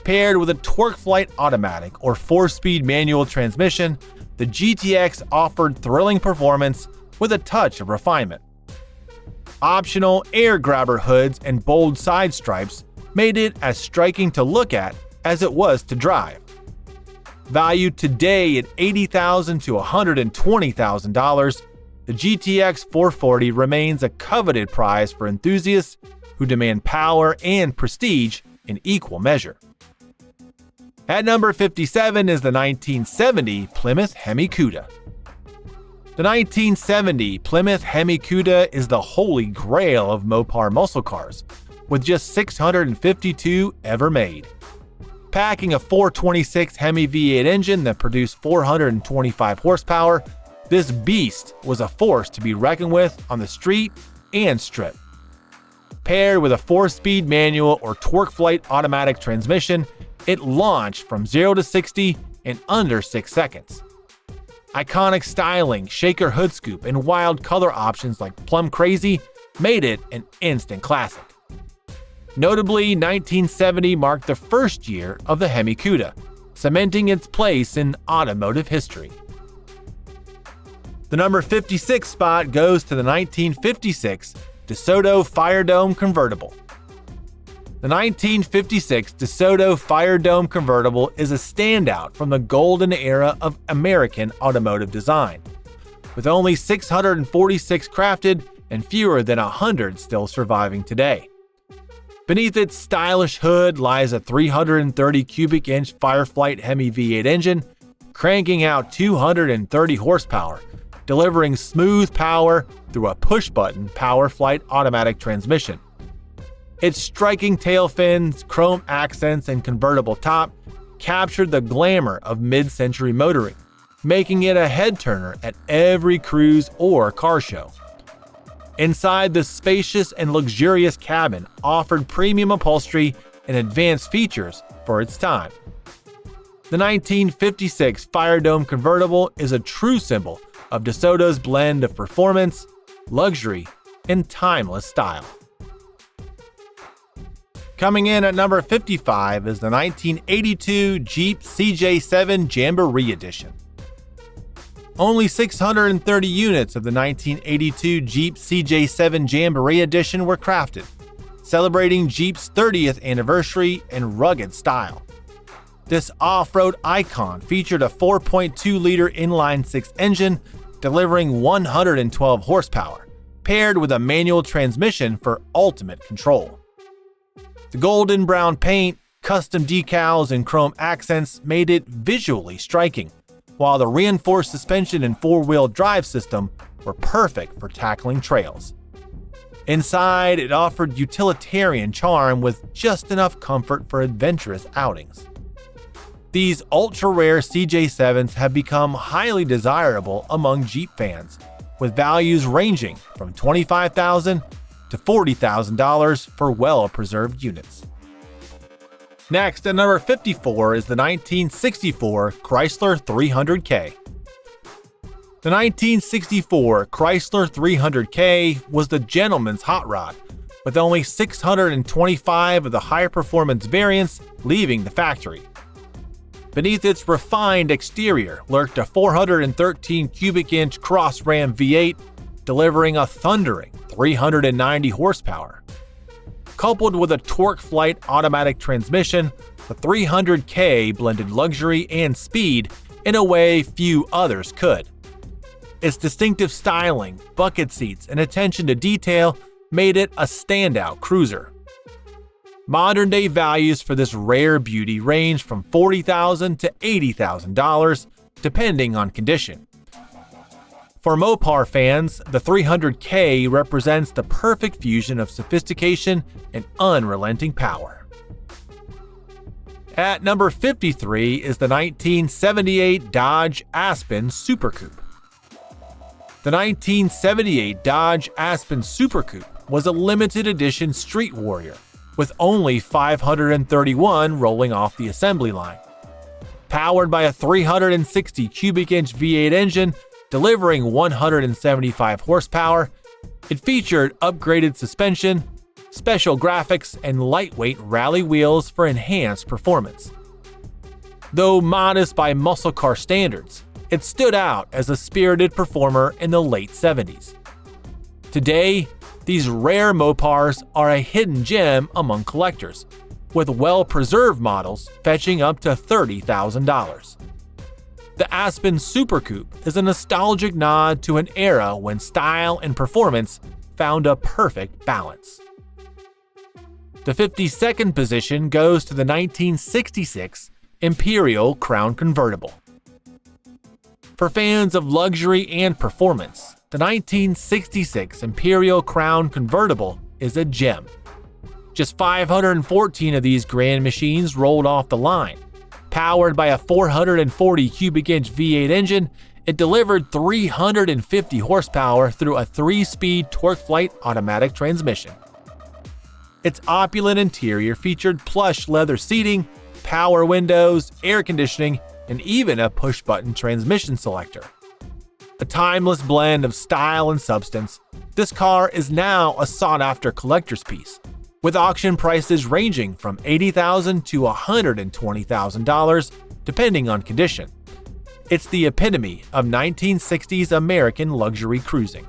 A: Paired with a TorqueFlite automatic or 4-speed manual transmission, the GTX offered thrilling performance with a touch of refinement. Optional air grabber hoods and bold side stripes made it as striking to look at as it was to drive. Valued today at $80,000 to $120,000, the GTX 440 remains a coveted prize for enthusiasts who demand power and prestige in equal measure. At number 57 is the 1970 Plymouth Hemi-Cuda. The 1970 Plymouth Hemi-Cuda is the holy grail of Mopar muscle cars, with just 652 ever made. Packing a 426 Hemi V8 engine that produced 425 horsepower, this beast was a force to be reckoned with on the street and strip. Paired with a 4-speed manual or TorqueFlite automatic transmission, it launched from 0 to 60 in under 6 seconds. Iconic styling, shaker hood scoop, and wild color options like Plum Crazy made it an instant classic. Notably, 1970 marked the first year of the Hemi-Cuda, cementing its place in automotive history. The number 56 spot goes to the 1956 DeSoto Fire Dome Convertible. The 1956 DeSoto Fire Dome Convertible is a standout from the golden era of American automotive design, with only 646 crafted and fewer than 100 still surviving today. Beneath its stylish hood lies a 330 cubic inch Fireflight Hemi V8 engine, cranking out 230 horsepower, delivering smooth power through a push-button Powerflight automatic transmission. Its striking tail fins, chrome accents, and convertible top captured the glamour of mid-century motoring, making it a head-turner at every cruise or car show. Inside, the spacious and luxurious cabin offered premium upholstery and advanced features for its time. The 1956 Fire Dome Convertible is a true symbol of DeSoto's blend of performance, luxury, and timeless style. Coming in at number 55 is the 1982 Jeep CJ7 Jamboree Edition. Only 630 units of the 1982 Jeep CJ7 Jamboree Edition were crafted, celebrating Jeep's 30th anniversary and rugged style. This off-road icon featured a 4.2-liter inline-six engine delivering 112 horsepower, paired with a manual transmission for ultimate control. The golden brown paint, custom decals, and chrome accents made it visually striking, while the reinforced suspension and four-wheel drive system were perfect for tackling trails. Inside, it offered utilitarian charm with just enough comfort for adventurous outings. These ultra-rare CJ7s have become highly desirable among Jeep fans, with values ranging from $25,000 to $40,000 for well-preserved units. Next, at number 54 is the 1964 Chrysler 300K. The 1964 Chrysler 300K was the gentleman's hot rod, with only 625 of the high-performance variants leaving the factory. Beneath its refined exterior lurked a 413 cubic inch cross-ram V8, delivering a thundering 390 horsepower. Coupled with a TorqueFlite automatic transmission, the 300K blended luxury and speed in a way few others could. Its distinctive styling, bucket seats, and attention to detail made it a standout cruiser. Modern-day values for this rare beauty range from $40,000 to $80,000, depending on condition. For Mopar fans, the 300K represents the perfect fusion of sophistication and unrelenting power. At number 53 is the 1978 Dodge Aspen Super Coupe. The 1978 Dodge Aspen Super Coupe was a limited edition street warrior, with only 531 rolling off the assembly line. Powered by a 360 cubic inch V8 engine, delivering 175 horsepower, it featured upgraded suspension, special graphics, and lightweight rally wheels for enhanced performance. Though modest by muscle car standards, it stood out as a spirited performer in the late 70s. Today, these rare Mopars are a hidden gem among collectors, with well-preserved models fetching up to $30,000. The Aspen Super Coupe is a nostalgic nod to an era when style and performance found a perfect balance. The 52nd position goes to the 1966 Imperial Crown Convertible. For fans of luxury and performance, the 1966 Imperial Crown Convertible is a gem. Just 514 of these grand machines rolled off the line. Powered by a 440 cubic inch V8 engine, it delivered 350 horsepower through a 3-speed TorqueFlite automatic transmission. Its opulent interior featured plush leather seating, power windows, air conditioning, and even a push-button transmission selector. A timeless blend of style and substance, this car is now a sought-after collector's piece, with auction prices ranging from $80,000 to $120,000, depending on condition. It's the epitome of 1960s American luxury cruising.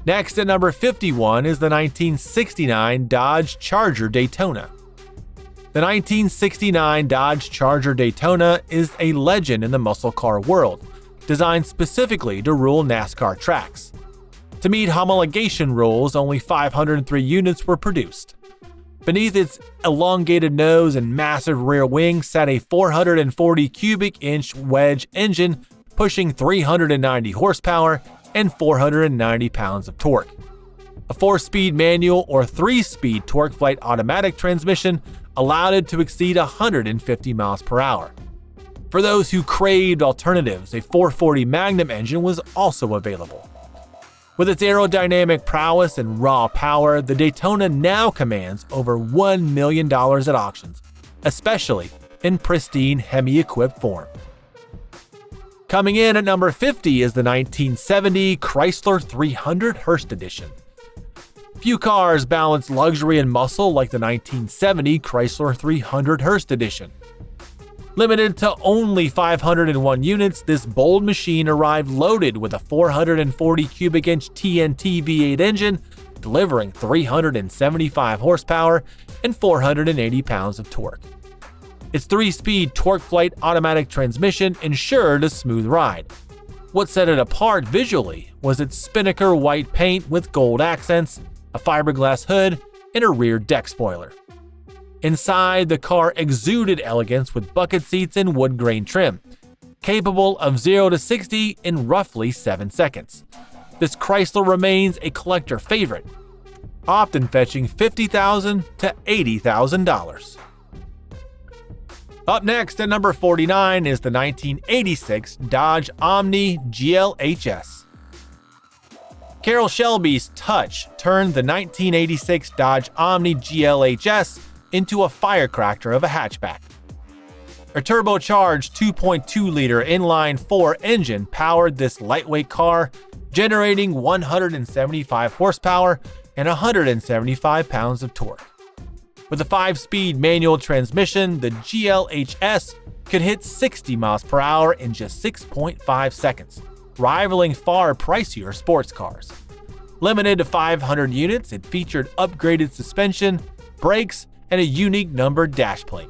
A: Next at number 51 is the 1969 Dodge Charger Daytona. The 1969 Dodge Charger Daytona is a legend in the muscle car world, designed specifically to rule NASCAR tracks. To meet homologation rules, only 503 units were produced. Beneath its elongated nose and massive rear wing sat a 440 cubic inch wedge engine pushing 390 horsepower and 490 pounds of torque. A 4-speed manual or 3-speed TorqueFlite automatic transmission allowed it to exceed 150 miles per hour. For those who craved alternatives, a 440 Magnum engine was also available. With its aerodynamic prowess and raw power, the Daytona now commands over $1 million at auctions, especially in pristine Hemi-equipped form. Coming in at number 50 is the 1970 Chrysler 300 Hurst Edition. Few cars balance luxury and muscle like the 1970 Chrysler 300 Hurst Edition. Limited to only 501 units, this bold machine arrived loaded with a 440 cubic inch TNT V8 engine, delivering 375 horsepower and 480 pounds of torque. Its 3-speed TorqueFlite automatic transmission ensured a smooth ride. What set it apart visually was its spinnaker white paint with gold accents, a fiberglass hood, and a rear deck spoiler. Inside, the car exuded elegance with bucket seats and wood grain trim, capable of 0 to 60 in roughly 7 seconds. This Chrysler remains a collector favorite, often fetching $50,000 to $80,000. Up next at number 49 is the 1986 Dodge Omni GLHS. Carroll Shelby's touch turned the 1986 Dodge Omni GLHS into a firecracker of a hatchback. A turbocharged 2.2-liter inline-4 engine powered this lightweight car, generating 175 horsepower and 175 pounds of torque. With a 5-speed manual transmission, the GLHS could hit 60 miles per hour in just 6.5 seconds, rivaling far pricier sports cars. Limited to 500 units, it featured upgraded suspension, brakes, and a unique numbered dash plate.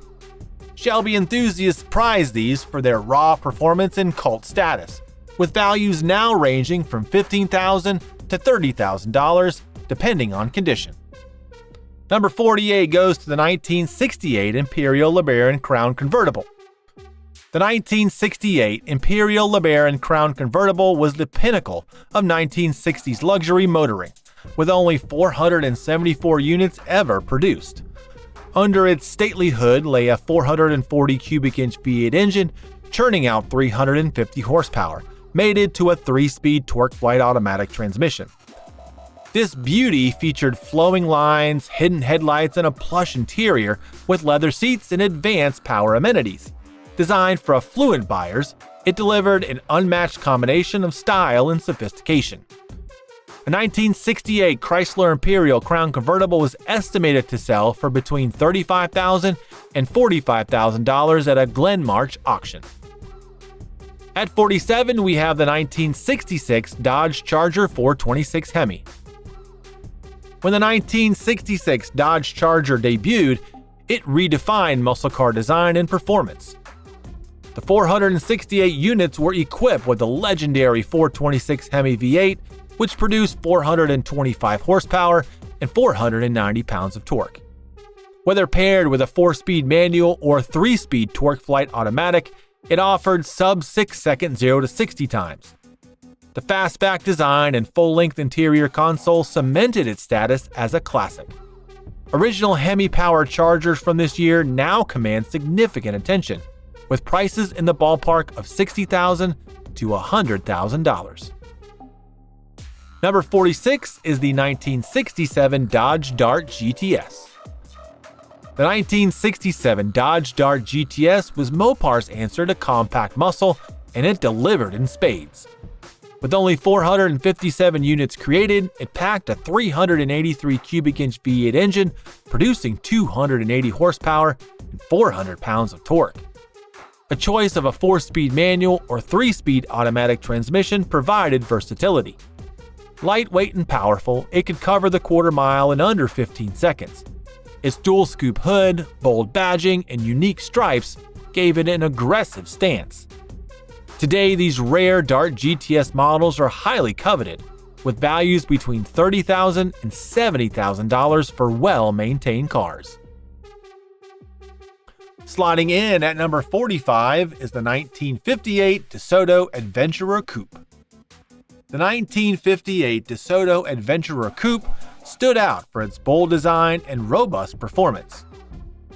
A: Shelby enthusiasts prize these for their raw performance and cult status, with values now ranging from $15,000 to $30,000, depending on condition. Number 48 goes to the 1968 Imperial LeBaron Crown Convertible. The 1968 Imperial LeBaron Crown Convertible was the pinnacle of 1960s luxury motoring, with only 474 units ever produced. Under its stately hood lay a 440 cubic inch V8 engine, churning out 350 horsepower, mated to a 3-speed TorqueFlite automatic transmission. This beauty featured flowing lines, hidden headlights, and a plush interior with leather seats and advanced power amenities. Designed for affluent buyers, it delivered an unmatched combination of style and sophistication. A 1968 Chrysler Imperial Crown convertible was estimated to sell for between $35,000 and $45,000 at a Glenmarch auction. At 47, we have the 1966 Dodge Charger 426 Hemi. When the 1966 Dodge Charger debuted, it redefined muscle car design and performance. The 468 units were equipped with the legendary 426 Hemi V8, which produced 425 horsepower and 490 pounds of torque. Whether paired with a 4-speed manual or 3-speed torque flight automatic, it offered sub-6 second 0 to 60 times. The fastback design and full-length interior console cemented its status as a classic. Original Hemi-powered Chargers from this year now command significant attention, with prices in the ballpark of $60,000 to $100,000. Number 46 is the 1967 Dodge Dart GTS. The 1967 Dodge Dart GTS was Mopar's answer to compact muscle, and it delivered in spades. With only 457 units created, it packed a 383 cubic inch V8 engine, producing 280 horsepower and 400 pounds of torque. A choice of a 4-speed manual or 3-speed automatic transmission provided versatility. Lightweight and powerful, it could cover the quarter mile in under 15 seconds. Its dual-scoop hood, bold badging, and unique stripes gave it an aggressive stance. Today, these rare Dart GTS models are highly coveted, with values between $30,000 and $70,000 for well-maintained cars. Slotting in at number 45 is the 1958 DeSoto Adventurer Coupe. The 1958 DeSoto Adventurer Coupe stood out for its bold design and robust performance.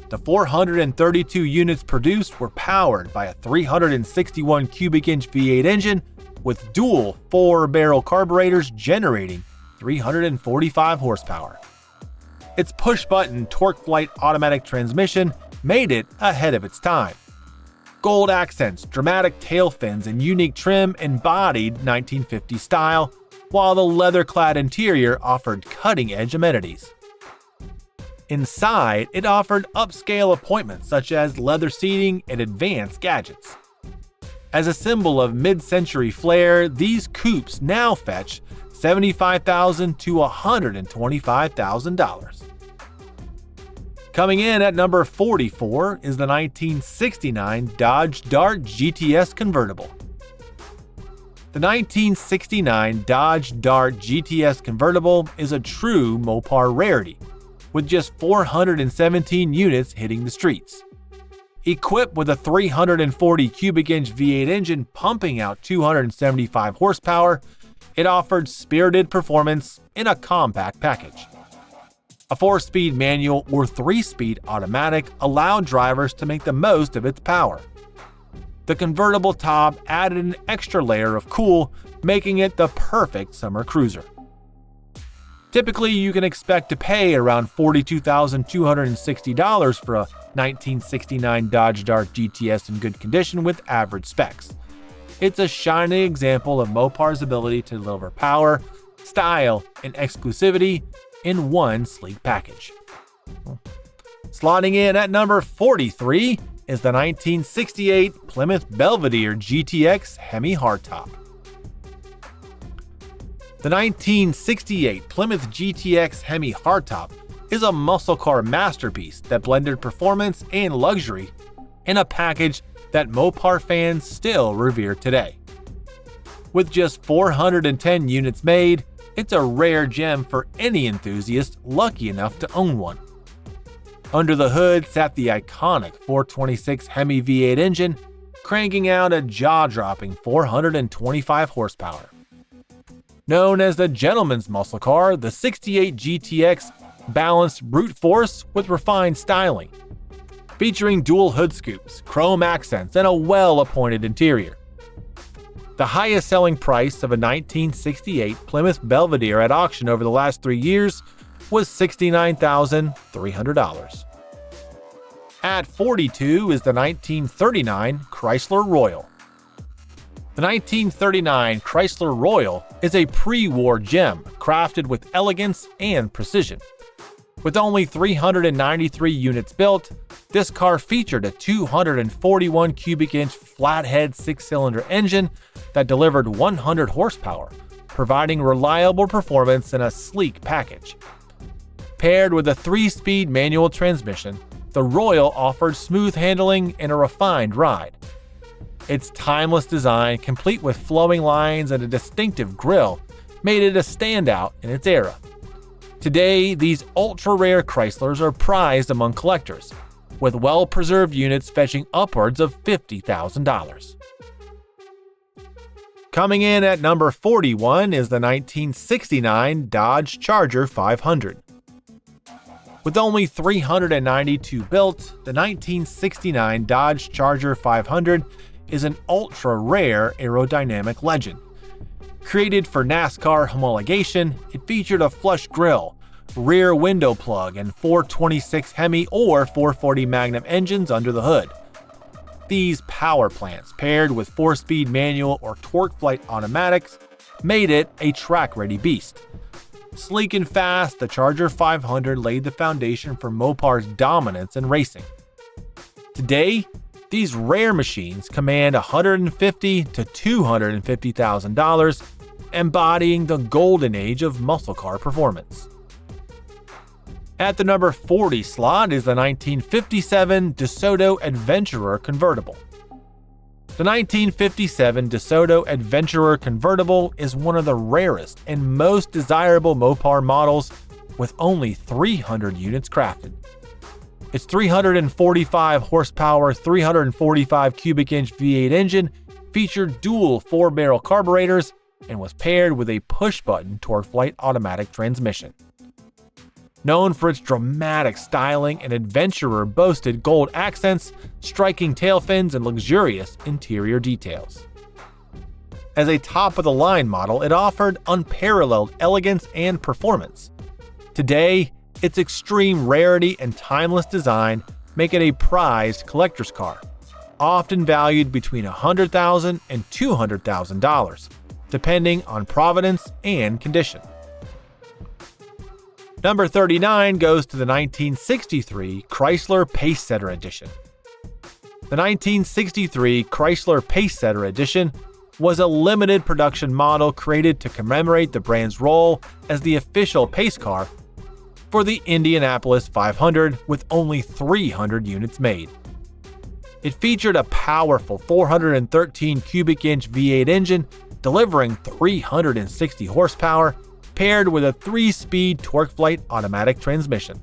A: The 432 units produced were powered by a 361 cubic inch V8 engine with dual 4-barrel carburetors generating 345 horsepower. Its push-button torque flight automatic transmission made it ahead of its time. Gold accents, dramatic tail fins, and unique trim embodied 1950 style, while the leather-clad interior offered cutting-edge amenities. Inside, it offered upscale appointments such as leather seating and advanced gadgets. As a symbol of mid-century flair, these coupes now fetch $75,000 to $125,000. Coming in at number 44 is the 1969 Dodge Dart GTS convertible. The 1969 Dodge Dart GTS convertible is a true Mopar rarity, with just 417 units hitting the streets. Equipped with a 340 cubic inch V8 engine pumping out 275 horsepower, it offered spirited performance in a compact package. A 4-speed manual or 3-speed automatic allowed drivers to make the most of its power. The convertible top added an extra layer of cool, making it the perfect summer cruiser. Typically, you can expect to pay around $42,260 for a 1969 Dodge Dart GTS in good condition with average specs. It's a shining example of Mopar's ability to deliver power, style, and exclusivity in one sleek package. Slotting in at number 43 is the 1968 Plymouth Belvedere GTX Hemi Hardtop. The 1968 Plymouth GTX Hemi Hardtop is a muscle car masterpiece that blended performance and luxury in a package that Mopar fans still revere today. With just 410 units made, it's a rare gem for any enthusiast lucky enough to own one. Under the hood sat the iconic 426 Hemi V8 engine, cranking out a jaw-dropping 425 horsepower. Known as the gentleman's muscle car, the 68 GTX balanced brute force with refined styling, featuring dual hood scoops, chrome accents, and a well-appointed interior. The highest selling price of a 1968 Plymouth Belvedere at auction over the last 3 years was $69,300. At 42 is the 1939 Chrysler Royal. The The 1939 Chrysler Royal is a pre-war gem crafted with elegance and precision. With only 393 units built, this car featured a 241 cubic inch flathead six-cylinder engine that delivered 100 horsepower, providing reliable performance in a sleek package. Paired with a 3-speed manual transmission, the Royal offered smooth handling and a refined ride. Its timeless design, complete with flowing lines and a distinctive grille, made it a standout in its era. Today, these ultra-rare Chryslers are prized among collectors, with well-preserved units fetching upwards of $50,000. Coming in at number 41 is the 1969 Dodge Charger 500. With only 392 built, the 1969 Dodge Charger 500 is an ultra-rare aerodynamic legend. Created for NASCAR homologation, it featured a flush grille, rear window plug, and 426 Hemi or 440 Magnum engines under the hood. These power plants, paired with 4-speed manual or TorqueFlite automatics, made it a track-ready beast. Sleek and fast, the Charger 500 laid the foundation for Mopar's dominance in racing. Today, these rare machines command $150,000 to $250,000, embodying the golden age of muscle car performance. At the number 40 slot is the 1957 DeSoto Adventurer Convertible. The 1957 DeSoto Adventurer Convertible is one of the rarest and most desirable Mopar models, with only 300 units crafted. Its 345 horsepower, 345 cubic inch V8 engine featured dual 4-barrel carburetors and was paired with a push-button TorqueFlite automatic transmission. Known for its dramatic styling, and Adventurer boasted gold accents, striking tail fins, and luxurious interior details. As a top-of-the-line model, it offered unparalleled elegance and performance. Today, its extreme rarity and timeless design make it a prized collector's car, often valued between $100,000 and $200,000, depending on provenance and condition. Number 39 goes to the 1963 Chrysler Pacesetter Edition. The 1963 Chrysler Pacesetter Edition was a limited production model created to commemorate the brand's role as the official pace car for the Indianapolis 500, with only 300 units made. It featured a powerful 413 cubic inch V8 engine delivering 360 horsepower, paired with a 3-speed TorqueFlite automatic transmission.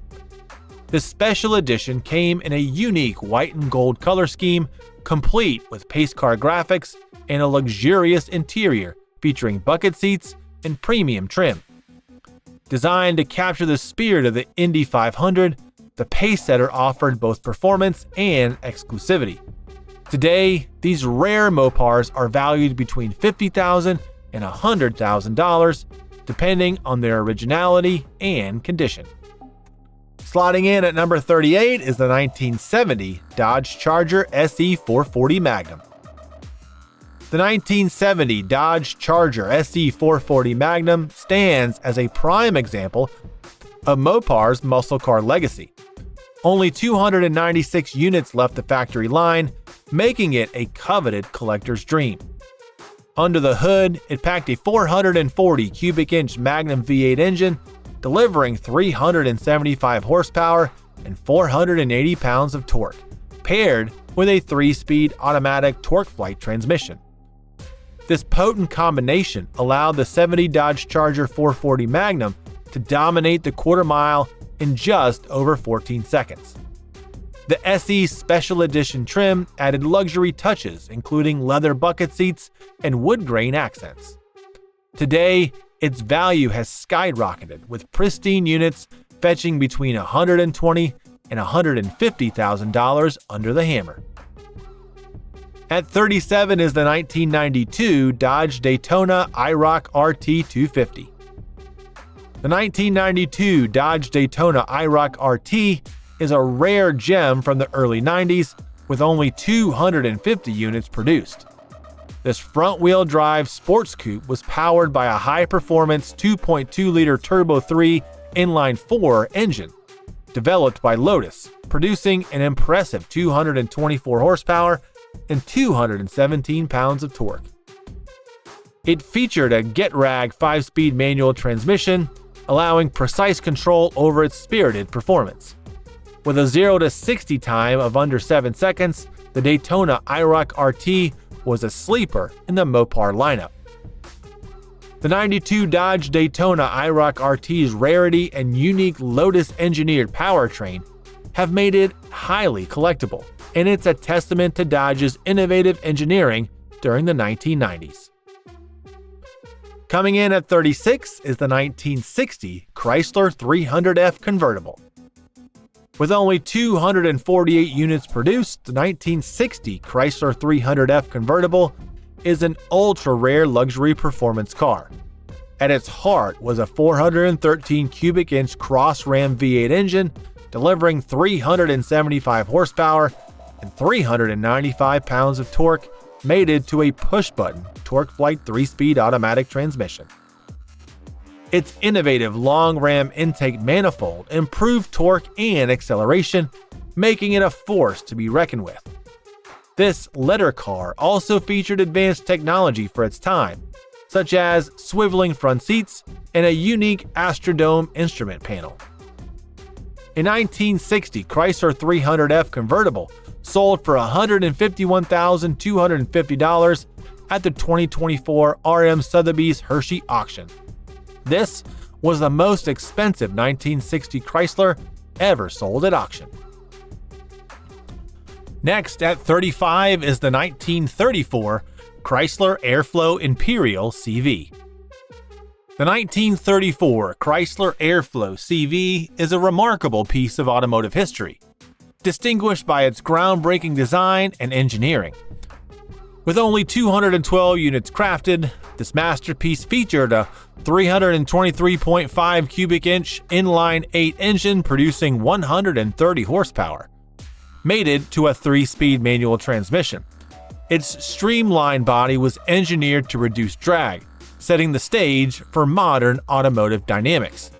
A: This special edition came in a unique white and gold color scheme, complete with pace car graphics and a luxurious interior featuring bucket seats and premium trim. Designed to capture the spirit of the Indy 500, the Pacesetter offered both performance and exclusivity. Today, these rare Mopars are valued between $50,000 and $100,000, depending on their originality and condition. Slotting in at number 38 is the 1970 Dodge Charger SE 440 Magnum. The 1970 Dodge Charger SE 440 Magnum stands as a prime example of Mopar's muscle car legacy. Only 296 units left the factory line, making it a coveted collector's dream. Under the hood, it packed a 440 cubic inch Magnum V8 engine, delivering 375 horsepower and 480 pounds of torque, paired with a 3-speed automatic TorqueFlite transmission. This potent combination allowed the 70 Dodge Charger 440 Magnum to dominate the quarter mile in just over 14 seconds. The SE's special edition trim added luxury touches, including leather bucket seats and wood grain accents. Today, its value has skyrocketed, with pristine units fetching between $120,000 and $150,000 under the hammer. At 37 is the 1992 Dodge Daytona IROC RT 250. The 1992 Dodge Daytona IROC RT is a rare gem from the early 90s, with only 250 units produced. This front-wheel drive sports coupe was powered by a high-performance 2.2-liter Turbo 3 inline-4 engine, developed by Lotus, producing an impressive 224 horsepower and 217 pounds of torque. It featured a GetRag 5-speed manual transmission, allowing precise control over its spirited performance. With a 0 to 60 time of under 7 seconds, the Daytona IROC RT was a sleeper in the Mopar lineup. The 92 Dodge Daytona IROC RT's rarity and unique Lotus-engineered powertrain have made it highly collectible, and it's a testament to Dodge's innovative engineering during the 1990s. Coming in at 36 is the 1960 Chrysler 300F convertible. With only 248 units produced, the 1960 Chrysler 300F convertible is an ultra-rare luxury performance car. At its heart was a 413 cubic inch cross-ram V8 engine, delivering 375 horsepower and 395 pounds of torque, mated to a push-button TorqueFlite 3-speed automatic transmission. Its innovative long-ram intake manifold improved torque and acceleration, making it a force to be reckoned with. This letter car also featured advanced technology for its time, such as swiveling front seats and a unique Astrodome instrument panel. A 1960 Chrysler 300F convertible sold for $151,250 at the 2024 RM Sotheby's Hershey auction. This was the most expensive 1960 Chrysler ever sold at auction. Next, at 35, is the 1934 Chrysler Airflow Imperial CV. The 1934 Chrysler Airflow CV is a remarkable piece of automotive history, distinguished by its groundbreaking design and engineering. With only 212 units crafted, this masterpiece featured a 323.5 cubic inch inline 8 engine producing 130 horsepower, mated to a 3-speed manual transmission. Its streamlined body was engineered to reduce drag, setting the stage for modern automotive dynamics.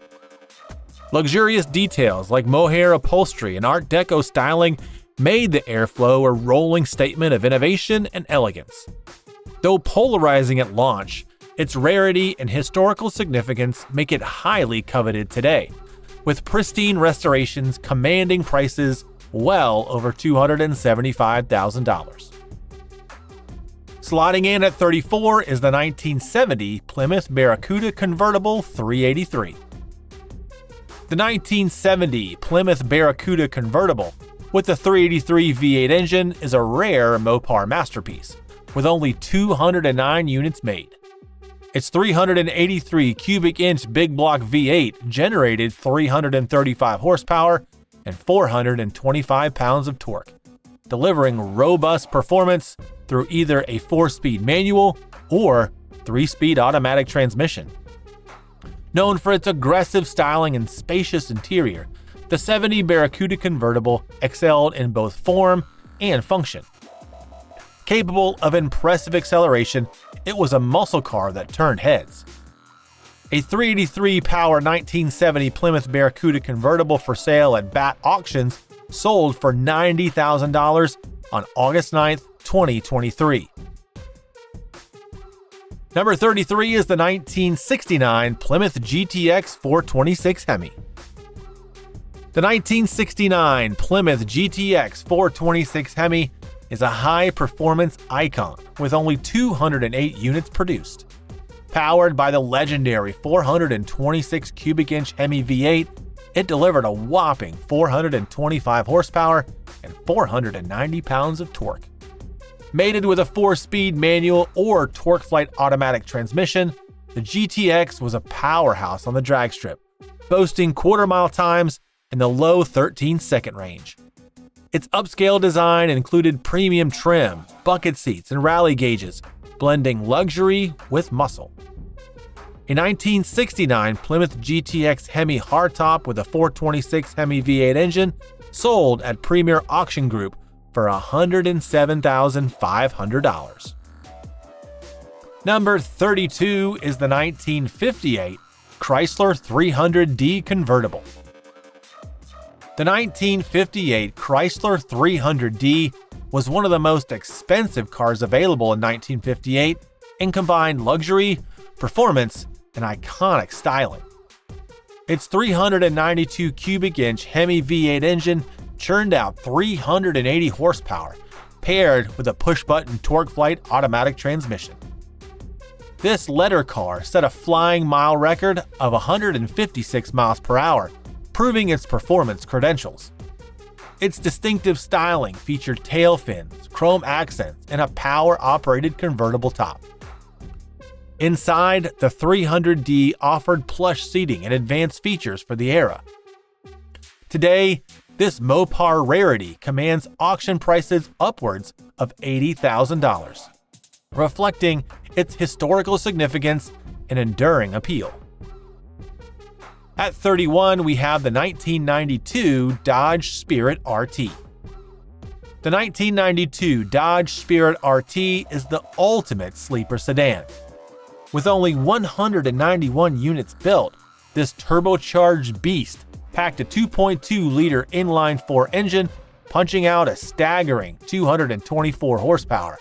A: Luxurious details like mohair upholstery and Art Deco styling made the Airflow a rolling statement of innovation and elegance. Though polarizing at launch, its rarity and historical significance make it highly coveted today, with pristine restorations commanding prices well over $275,000. Slotting in at 34 is the 1970 Plymouth Barracuda Convertible 383. The 1970 Plymouth Barracuda Convertible with the 383 V8 engine is a rare Mopar masterpiece, with only 209 units made. Its 383 cubic inch big block V8 generated 335 horsepower and 425 pounds of torque, delivering robust performance through either a 4-speed manual or 3-speed automatic transmission. Known for its aggressive styling and spacious interior, the 70 Barracuda convertible excelled in both form and function. Capable of impressive acceleration, it was a muscle car that turned heads. A 383 power 1970 Plymouth Barracuda convertible for sale at BAT auctions sold for $90,000 on August 9, 2023. Number 33 is the 1969 Plymouth GTX 426 Hemi. The 1969 Plymouth GTX 426 Hemi is a high-performance icon with only 208 units produced. Powered by the legendary 426 cubic inch Hemi V8, it delivered a whopping 425 horsepower and 490 pounds of torque. Mated with a 4-speed manual or TorqueFlite automatic transmission, the GTX was a powerhouse on the drag strip, boasting quarter-mile times in the low 13-second range. Its upscale design included premium trim, bucket seats, and rally gauges, blending luxury with muscle. A 1969 Plymouth GTX Hemi hardtop with a 426 Hemi V8 engine sold at Premier Auction Group for $107,500. Number 32 is the 1958 Chrysler 300D convertible. The 1958 Chrysler 300D was one of the most expensive cars available in 1958 and combined luxury, performance, and iconic styling. Its 392 cubic inch Hemi V8 engine churned out 380 horsepower, paired with a push-button TorqueFlite automatic transmission. This letter car set a flying mile record of 156 miles per hour, proving its performance credentials. Its distinctive styling featured tail fins, chrome accents, and a power-operated convertible top. Inside, the 300D offered plush seating and advanced features for the era. Today, this Mopar rarity commands auction prices upwards of $80,000, reflecting its historical significance and enduring appeal. At 31, we have the 1992 Dodge Spirit RT. The 1992 Dodge Spirit RT is the ultimate sleeper sedan. With only 191 units built, this turbocharged beast packed a 2.2-liter inline-4 engine, punching out a staggering 224 horsepower,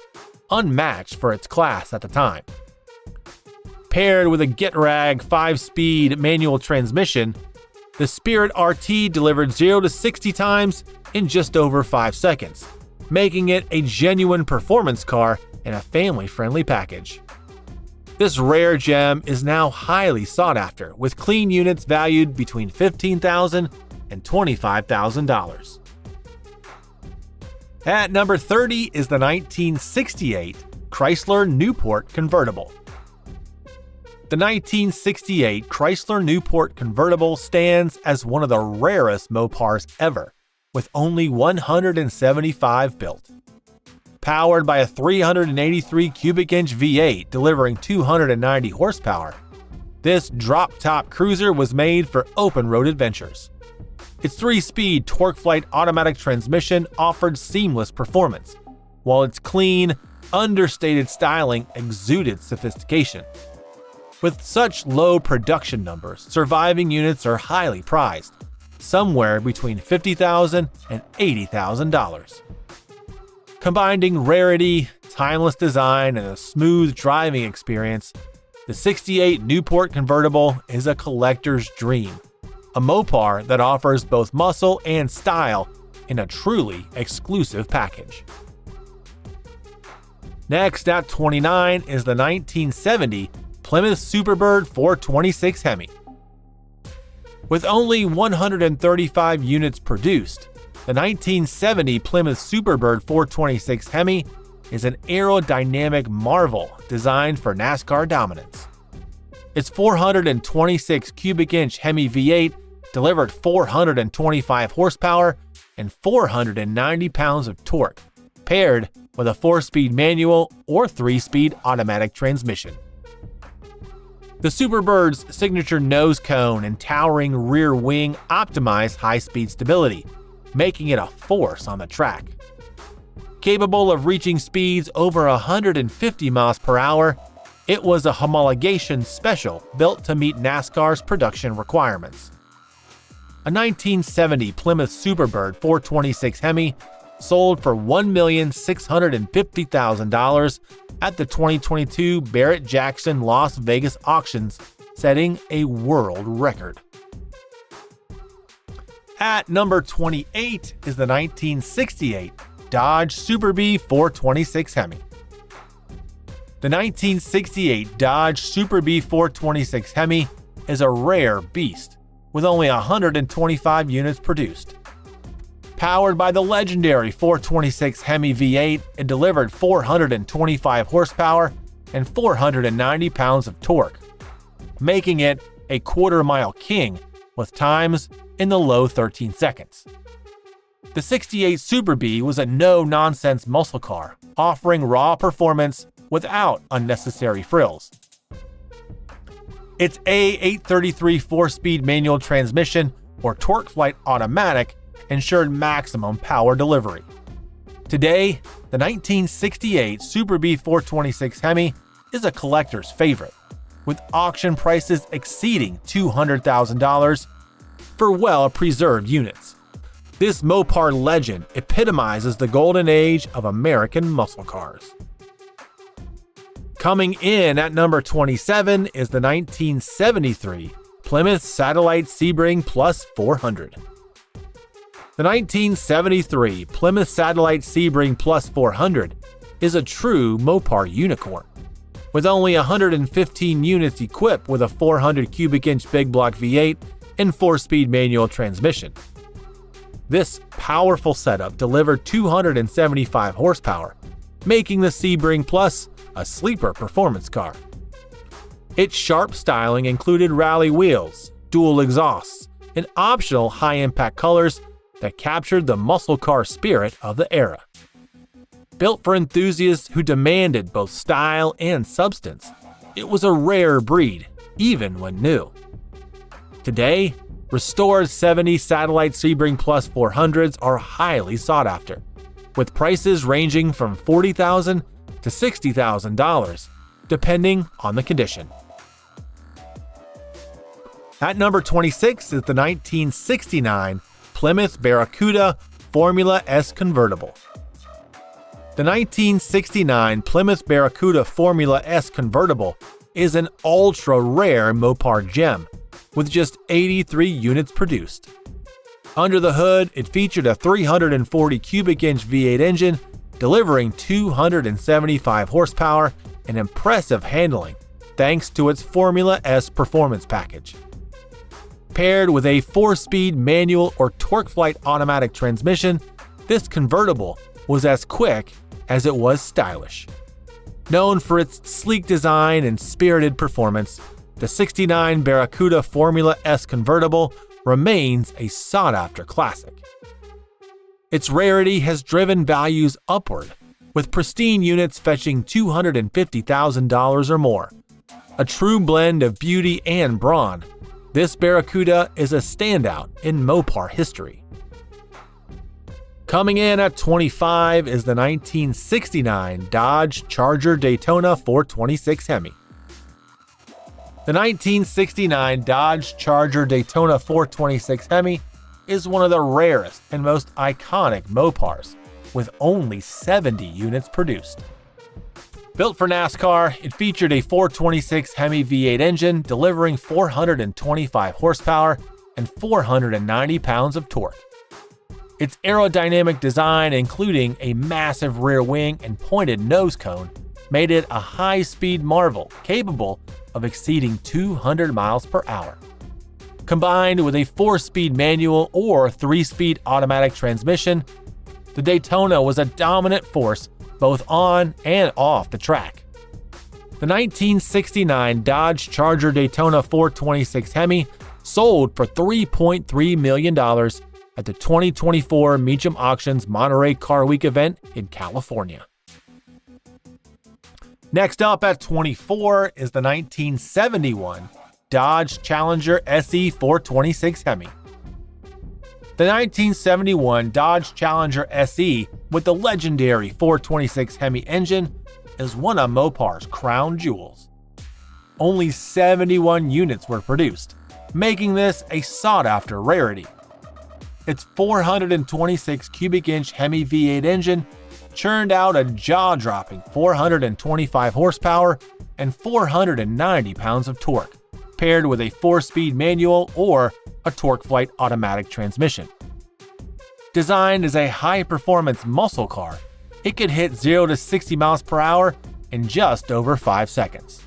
A: unmatched for its class at the time. Paired with a GetRag 5-speed manual transmission, the Spirit RT delivered 0 to 60 times in just over 5 seconds, making it a genuine performance car and a family-friendly package. This rare gem is now highly sought after, with clean units valued between $15,000 and $25,000. At number 30 is the 1968 Chrysler Newport convertible. The 1968 Chrysler Newport convertible stands as one of the rarest Mopars ever, with only 175 built. Powered by a 383 cubic inch V8 delivering 290 horsepower, this drop-top cruiser was made for open-road adventures. Its 3-speed TorqueFlite automatic transmission offered seamless performance, while its clean, understated styling exuded sophistication. With such low production numbers, surviving units are highly prized, somewhere between $50,000 and $80,000. Combining rarity, timeless design, and a smooth driving experience, the 68 Newport convertible is a collector's dream, a Mopar that offers both muscle and style in a truly exclusive package. Next, at 29, is the 1970 Plymouth Superbird 426 Hemi. With only 135 units produced, the 1970 Plymouth Superbird 426 Hemi is an aerodynamic marvel designed for NASCAR dominance. Its 426 cubic inch Hemi V8 delivered 425 horsepower and 490 pounds of torque, paired with a 4-speed manual or 3-speed automatic transmission. The Superbird's signature nose cone and towering rear wing optimize high-speed stability, making it a force on the track. Capable of reaching speeds over 150 miles per hour, it was a homologation special built to meet NASCAR's production requirements. A 1970 Plymouth Superbird 426 Hemi sold for $1,650,000 at the 2022 Barrett-Jackson Las Vegas auctions, setting a world record. At number 28 is the 1968 Dodge Super Bee 426 Hemi. The 1968 Dodge Super Bee 426 Hemi is a rare beast, with only 125 units produced. Powered by the legendary 426 Hemi V8, it delivered 425 horsepower and 490 pounds of torque, making it a quarter-mile king with times in the low 13 seconds. The 68 Super Bee was a no-nonsense muscle car, offering raw performance without unnecessary frills. Its A833 4-speed manual transmission or TorqueFlite automatic ensured maximum power delivery. Today, the 1968 Super Bee 426 Hemi is a collector's favorite, with auction prices exceeding $200,000 for well-preserved units. This Mopar legend epitomizes the golden age of American muscle cars. Coming in at number 27 is the 1973 Plymouth Satellite Sebring Plus 400. The 1973 Plymouth Satellite Sebring Plus 400 is a true Mopar unicorn. With only 115 units equipped with a 400 cubic inch big block V8 and 4-speed manual transmission. This powerful setup delivered 275 horsepower, making the Sebring Plus a sleeper performance car. Its sharp styling included rally wheels, dual exhausts, and optional high-impact colors that captured the muscle car spirit of the era. Built for enthusiasts who demanded both style and substance, it was a rare breed, even when new. Today, restored 70 Satellite Sebring Plus 400s are highly sought after, with prices ranging from $40,000 to $60,000, depending on the condition. At number 26 is the 1969 Plymouth Barracuda Formula S Convertible. The 1969 Plymouth Barracuda Formula S Convertible is an ultra-rare Mopar gem, with just 83 units produced. Under the hood, it featured a 340 cubic inch V8 engine, delivering 275 horsepower and impressive handling thanks to its Formula S performance package. Paired with a 4-speed manual or TorqueFlite automatic transmission, this convertible was as quick as it was stylish. Known for its sleek design and spirited performance, the 69 Barracuda Formula S convertible remains a sought-after classic. Its rarity has driven values upward, with pristine units fetching $250,000 or more. A true blend of beauty and brawn, this Barracuda is a standout in Mopar history. Coming in at 25 is the 1969 Dodge Charger Daytona 426 Hemi. The 1969 Dodge Charger Daytona 426 Hemi is one of the rarest and most iconic Mopars, with only 70 units produced. Built for NASCAR, it featured a 426 Hemi V8 engine delivering 425 horsepower and 490 pounds of torque. Its aerodynamic design, including a massive rear wing and pointed nose cone, made it a high-speed marvel capable of exceeding 200 miles per hour. Combined with a 4-speed manual or 3-speed automatic transmission, the Daytona was a dominant force both on and off the track. The 1969 Dodge Charger Daytona 426 Hemi sold for $3.3 million at the 2024 Meacham Auctions Monterey Car Week event in California. Next up at 24 is the 1971 Dodge Challenger SE 426 Hemi. The 1971 Dodge Challenger SE with the legendary 426 Hemi engine is one of Mopar's crown jewels. Only 71 units were produced, making this a sought-after rarity. Its 426 cubic inch Hemi V8 engine churned out a jaw-dropping 425 horsepower and 490 pounds of torque, paired with a 4-speed manual or a TorqueFlite automatic transmission. Designed as a high-performance muscle car, it could hit 0 to 60 miles per hour in just over 5 seconds.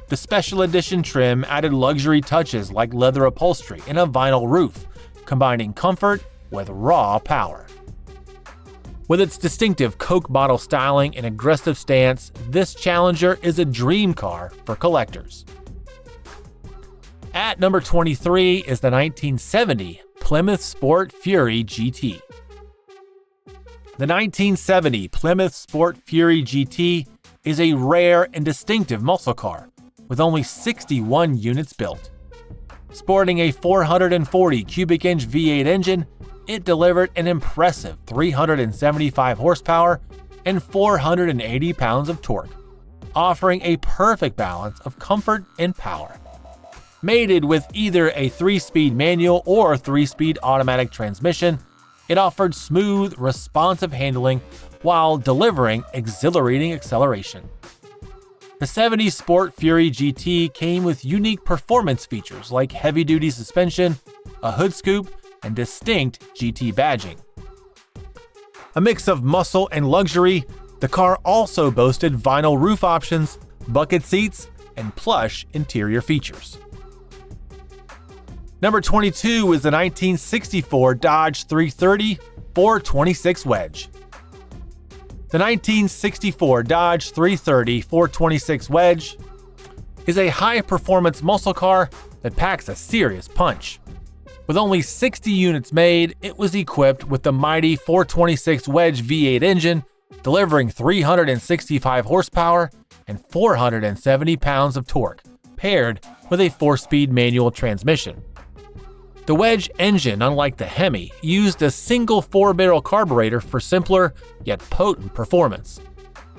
A: The special edition trim added luxury touches like leather upholstery and a vinyl roof, combining comfort with raw power. With its distinctive Coke bottle styling and aggressive stance, this Challenger is a dream car for collectors. At number 23 is the 1970 Plymouth Sport Fury GT. The 1970 Plymouth Sport Fury GT is a rare and distinctive muscle car, with only 61 units built. Sporting a 440 cubic inch V8 engine, it delivered an impressive 375 horsepower and 480 pounds of torque, offering a perfect balance of comfort and power. Mated with either a 3-speed manual or 3-speed automatic transmission, it offered smooth, responsive handling while delivering exhilarating acceleration. The 70 Sport Fury GT came with unique performance features like heavy-duty suspension, a hood scoop, and distinct GT badging. A mix of muscle and luxury, the car also boasted vinyl roof options, bucket seats, and plush interior features. Number 22 is the 1964 Dodge 330 426 Wedge. The 1964 Dodge 330 426 Wedge is a high-performance muscle car that packs a serious punch. With only 60 units made, it was equipped with the mighty 426 Wedge V8 engine, delivering 365 horsepower and 470 pounds of torque, paired with a 4-speed manual transmission. The Wedge engine, unlike the Hemi, used a single 4-barrel carburetor for simpler yet potent performance.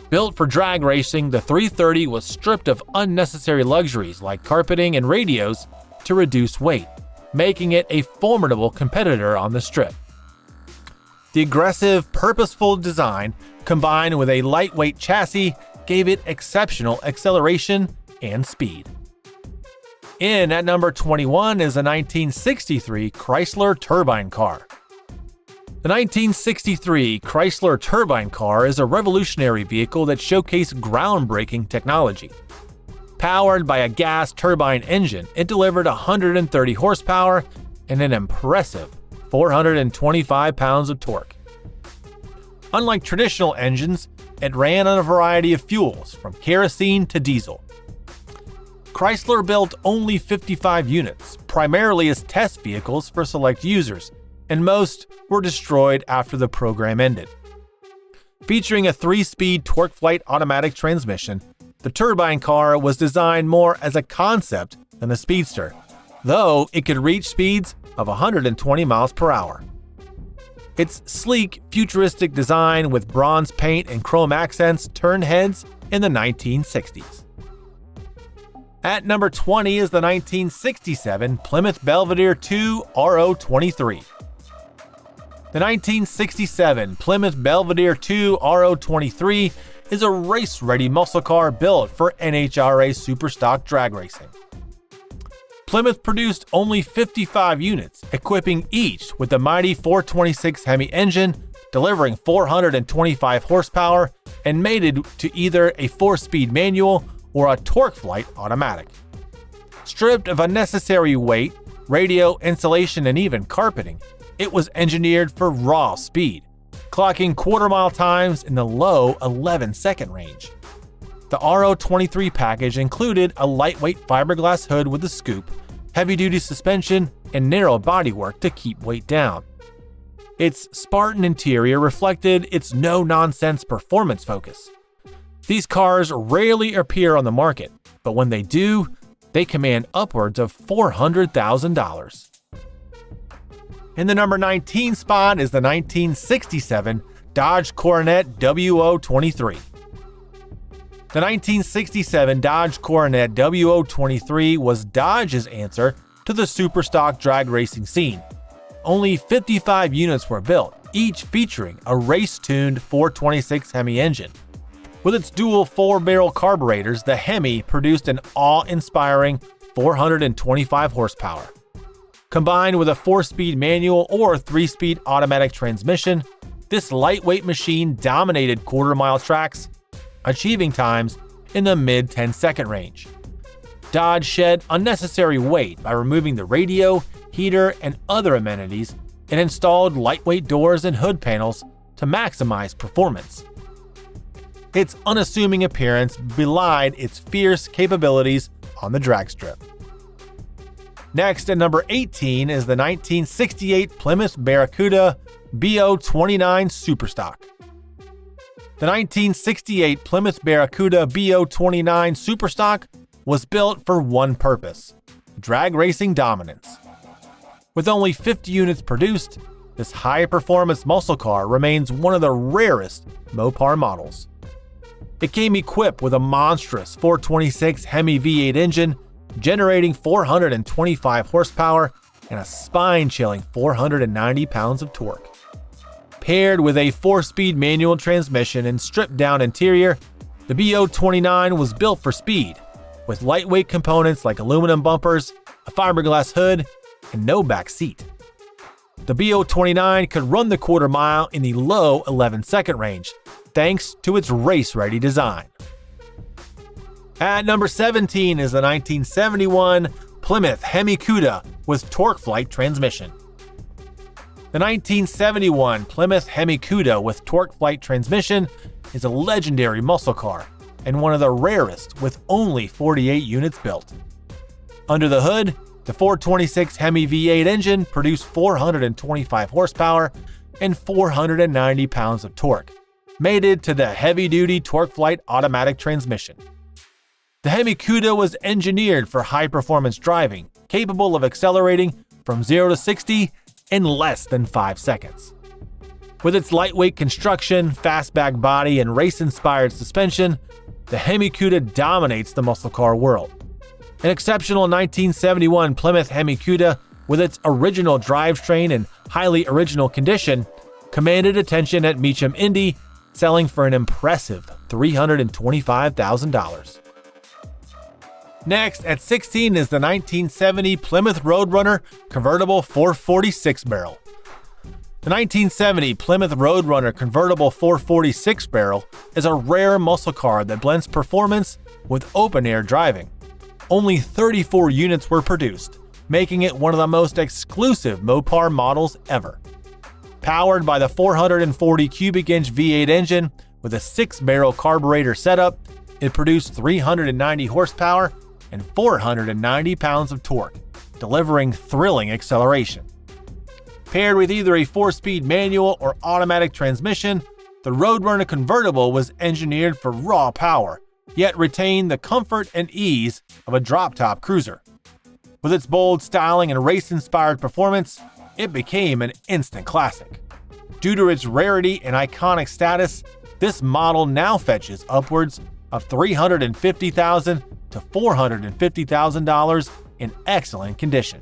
A: Built for drag racing, the 330 was stripped of unnecessary luxuries like carpeting and radios to reduce weight, making it a formidable competitor on the strip. The aggressive, purposeful design, combined with a lightweight chassis, gave it exceptional acceleration and speed. In at number 21 is the 1963 Chrysler Turbine Car. The 1963 Chrysler Turbine Car is a revolutionary vehicle that showcased groundbreaking technology. Powered by a gas turbine engine, it delivered 130 horsepower and an impressive 425 pounds of torque. Unlike traditional engines, it ran on a variety of fuels, from kerosene to diesel. Chrysler built only 55 units, primarily as test vehicles for select users, and most were destroyed after the program ended. Featuring a 3-speed TorqueFlite automatic transmission, the turbine car was designed more as a concept than a speedster, though it could reach speeds of 120 miles per hour. Its sleek, futuristic design with bronze paint and chrome accents turned heads in the 1960s. At number 20 is the 1967 Plymouth Belvedere 2 RO23. The 1967 Plymouth Belvedere 2 RO23 is a race-ready muscle car built for NHRA Superstock drag racing. Plymouth produced only 55 units, equipping each with the mighty 426 Hemi engine, delivering 425 horsepower, and mated to either a 4-speed manual or a TorqueFlite automatic. Stripped of unnecessary weight, radio, insulation, and even carpeting, it was engineered for raw speed, clocking quarter-mile times in the low 11-second range. The RO23 package included a lightweight fiberglass hood with a scoop, heavy-duty suspension, and narrow bodywork to keep weight down. Its Spartan interior reflected its no-nonsense performance focus. These cars rarely appear on the market, but when they do, they command upwards of $400,000. In the number 19 spot is the 1967 Dodge Coronet WO23. The 1967 Dodge Coronet WO23 was Dodge's answer to the superstock drag racing scene. Only 55 units were built, each featuring a race-tuned 426 Hemi engine. With its dual 4-barrel carburetors, the Hemi produced an awe-inspiring 425 horsepower. Combined with a 4-speed manual or 3-speed automatic transmission, this lightweight machine dominated quarter-mile tracks, achieving times in the mid-10-second range. Dodge shed unnecessary weight by removing the radio, heater, and other amenities, and installed lightweight doors and hood panels to maximize performance. Its unassuming appearance belied its fierce capabilities on the drag strip. Next, at number 18 is the 1968 Plymouth Barracuda BO29 Superstock. The 1968 Plymouth Barracuda BO29 Superstock was built for one purpose: drag racing dominance. With only 50 units produced, this high-performance muscle car remains one of the rarest Mopar models. It came equipped with a monstrous 426 Hemi V8 engine, generating 425 horsepower and a spine-chilling 490 pounds of torque. Paired with a 4-speed manual transmission and stripped-down interior, the BO29 was built for speed, with lightweight components like aluminum bumpers, a fiberglass hood, and no back seat. The BO29 could run the quarter mile in the low 11-second range, thanks to its race-ready design. At number 17 is the 1971 Plymouth Hemi Cuda with TorqueFlite transmission. The 1971 Plymouth Hemi Cuda with TorqueFlite transmission is a legendary muscle car and one of the rarest, with only 48 units built. Under the hood, the 426 Hemi V8 engine produced 425 horsepower and 490 pounds of torque, mated to the heavy-duty TorqueFlite automatic transmission. The Hemi Cuda was engineered for high-performance driving, capable of accelerating from 0 to 60 in less than 5 seconds. With its lightweight construction, fastback body, and race-inspired suspension, the Hemi Cuda dominates the muscle car world. An exceptional 1971 Plymouth Hemi Cuda, with its original drivetrain and highly original condition, commanded attention at Meacham Indy, selling for an impressive $325,000. Next, at 16 is the 1970 Plymouth Roadrunner convertible 446 barrel. The 1970 Plymouth Roadrunner convertible 446 barrel is a rare muscle car that blends performance with open-air driving. Only 34 units were produced, making it one of the most exclusive Mopar models ever. Powered by the 440 cubic inch V8 engine with a 6-barrel carburetor setup, it produced 390 horsepower and 490 pounds of torque, delivering thrilling acceleration. Paired with either a 4-speed manual or automatic transmission, the Roadrunner convertible was engineered for raw power, yet retained the comfort and ease of a drop-top cruiser. With its bold styling and race-inspired performance, it became an instant classic. Due to its rarity and iconic status, this model now fetches upwards of $350,000 to $450,000 in excellent condition.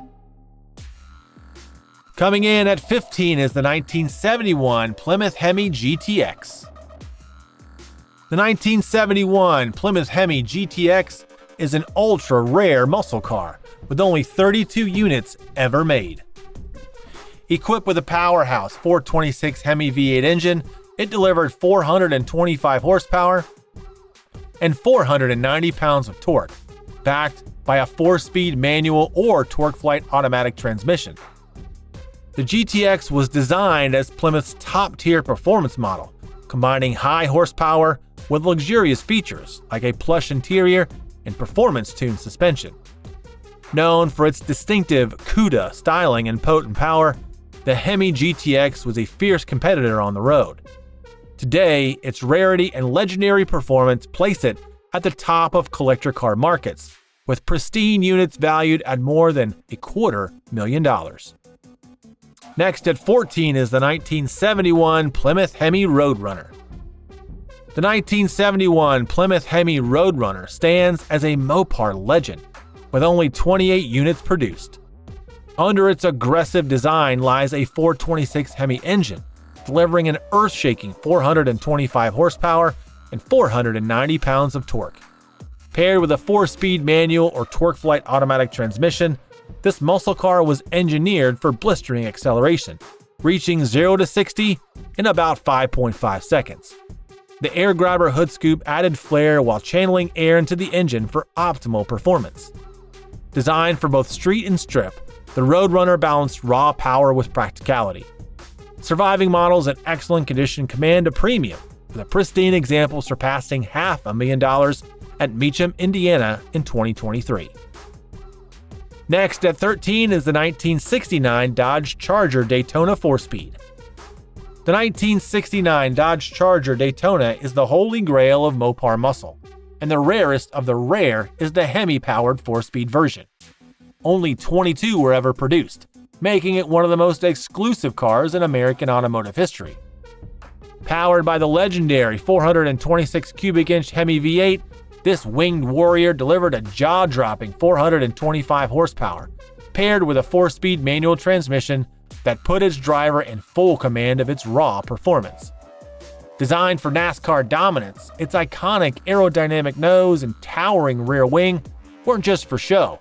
A: Coming in at 15 is the 1971 Plymouth Hemi GTX. The 1971 Plymouth Hemi GTX is an ultra-rare muscle car with only 32 units ever made. Equipped with a powerhouse 426 Hemi V8 engine, it delivered 425 horsepower and 490 pounds of torque, backed by a 4-speed manual or TorqueFlite automatic transmission. The GTX was designed as Plymouth's top-tier performance model, combining high horsepower with luxurious features like a plush interior and performance-tuned suspension. Known for its distinctive Cuda styling and potent power, the Hemi GTX was a fierce competitor on the road. Today, its rarity and legendary performance place it at the top of collector car markets, with pristine units valued at more than $250,000. Next at 14 is the 1971 Plymouth Hemi Roadrunner. The 1971 Plymouth Hemi Roadrunner stands as a Mopar legend, with only 28 units produced. Under its aggressive design lies a 426 Hemi engine, delivering an earth-shaking 425 horsepower and 490 pounds of torque. Paired with a 4-speed manual or TorqueFlite automatic transmission, this muscle car was engineered for blistering acceleration, reaching 0 to 60 in about 5.5 seconds. The air grabber hood scoop added flair while channeling air into the engine for optimal performance. Designed for both street and strip, the Roadrunner balanced raw power with practicality. Surviving models in excellent condition command a premium, with a pristine example surpassing $500,000 at Meacham, Indiana in 2023. Next at 13 is the 1969 Dodge Charger Daytona 4-speed. The 1969 Dodge Charger Daytona is the holy grail of Mopar muscle, and the rarest of the rare is the Hemi-powered 4-speed version. Only 22 were ever produced, making it one of the most exclusive cars in American automotive history. Powered by the legendary 426 cubic inch Hemi V8, this winged warrior delivered a jaw-dropping 425 horsepower, paired with a 4-speed manual transmission that put its driver in full command of its raw performance. Designed for NASCAR dominance, its iconic aerodynamic nose and towering rear wing weren't just for show.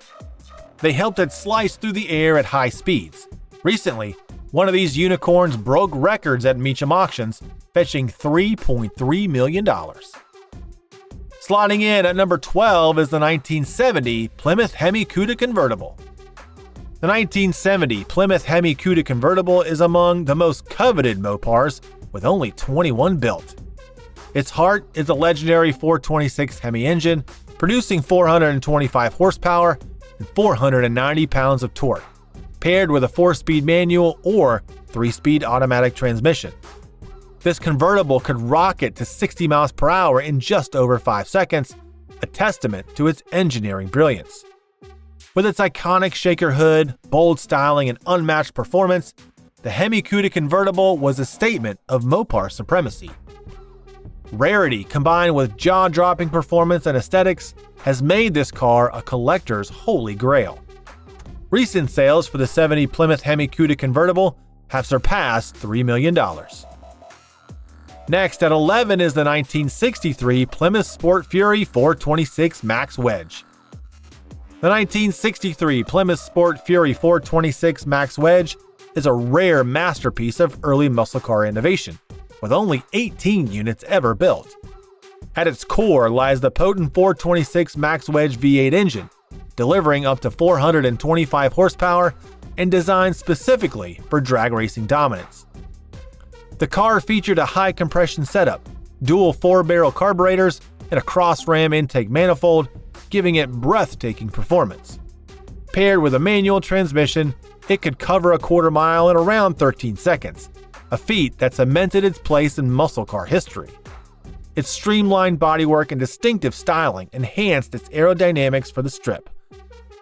A: They helped it slice through the air at high speeds. Recently, one of these unicorns broke records at Meacham auctions, fetching $3.3 million. Slotting in at number 12 is the 1970 Plymouth Hemi Cuda convertible. The 1970 Plymouth Hemi Cuda convertible is among the most coveted Mopars, with only 21 built. Its heart is the legendary 426 Hemi engine, producing 425 horsepower and 490 pounds of torque, paired with a 4-speed manual or 3-speed automatic transmission. This convertible could rocket to 60 miles per hour in just over 5 seconds, a testament to its engineering brilliance. With its iconic shaker hood, bold styling, and unmatched performance, the Hemi Cuda convertible was a statement of Mopar supremacy. Rarity combined with jaw-dropping performance and aesthetics has made this car a collector's holy grail. Recent sales for the 70 Plymouth Hemi Cuda convertible have surpassed $3 million. Next at 11 is the 1963 Plymouth Sport Fury 426 Max Wedge. The 1963 Plymouth Sport Fury 426 Max Wedge is a rare masterpiece of early muscle car innovation, with only 18 units ever built. At its core lies the potent 426 Max Wedge V8 engine, delivering up to 425 horsepower and designed specifically for drag racing dominance. The car featured a high compression setup, dual 4-barrel carburetors, and a cross-ram intake manifold, giving it breathtaking performance. Paired with a manual transmission, it could cover a quarter mile in around 13 seconds, a feat that cemented its place in muscle car history. Its streamlined bodywork and distinctive styling enhanced its aerodynamics for the strip.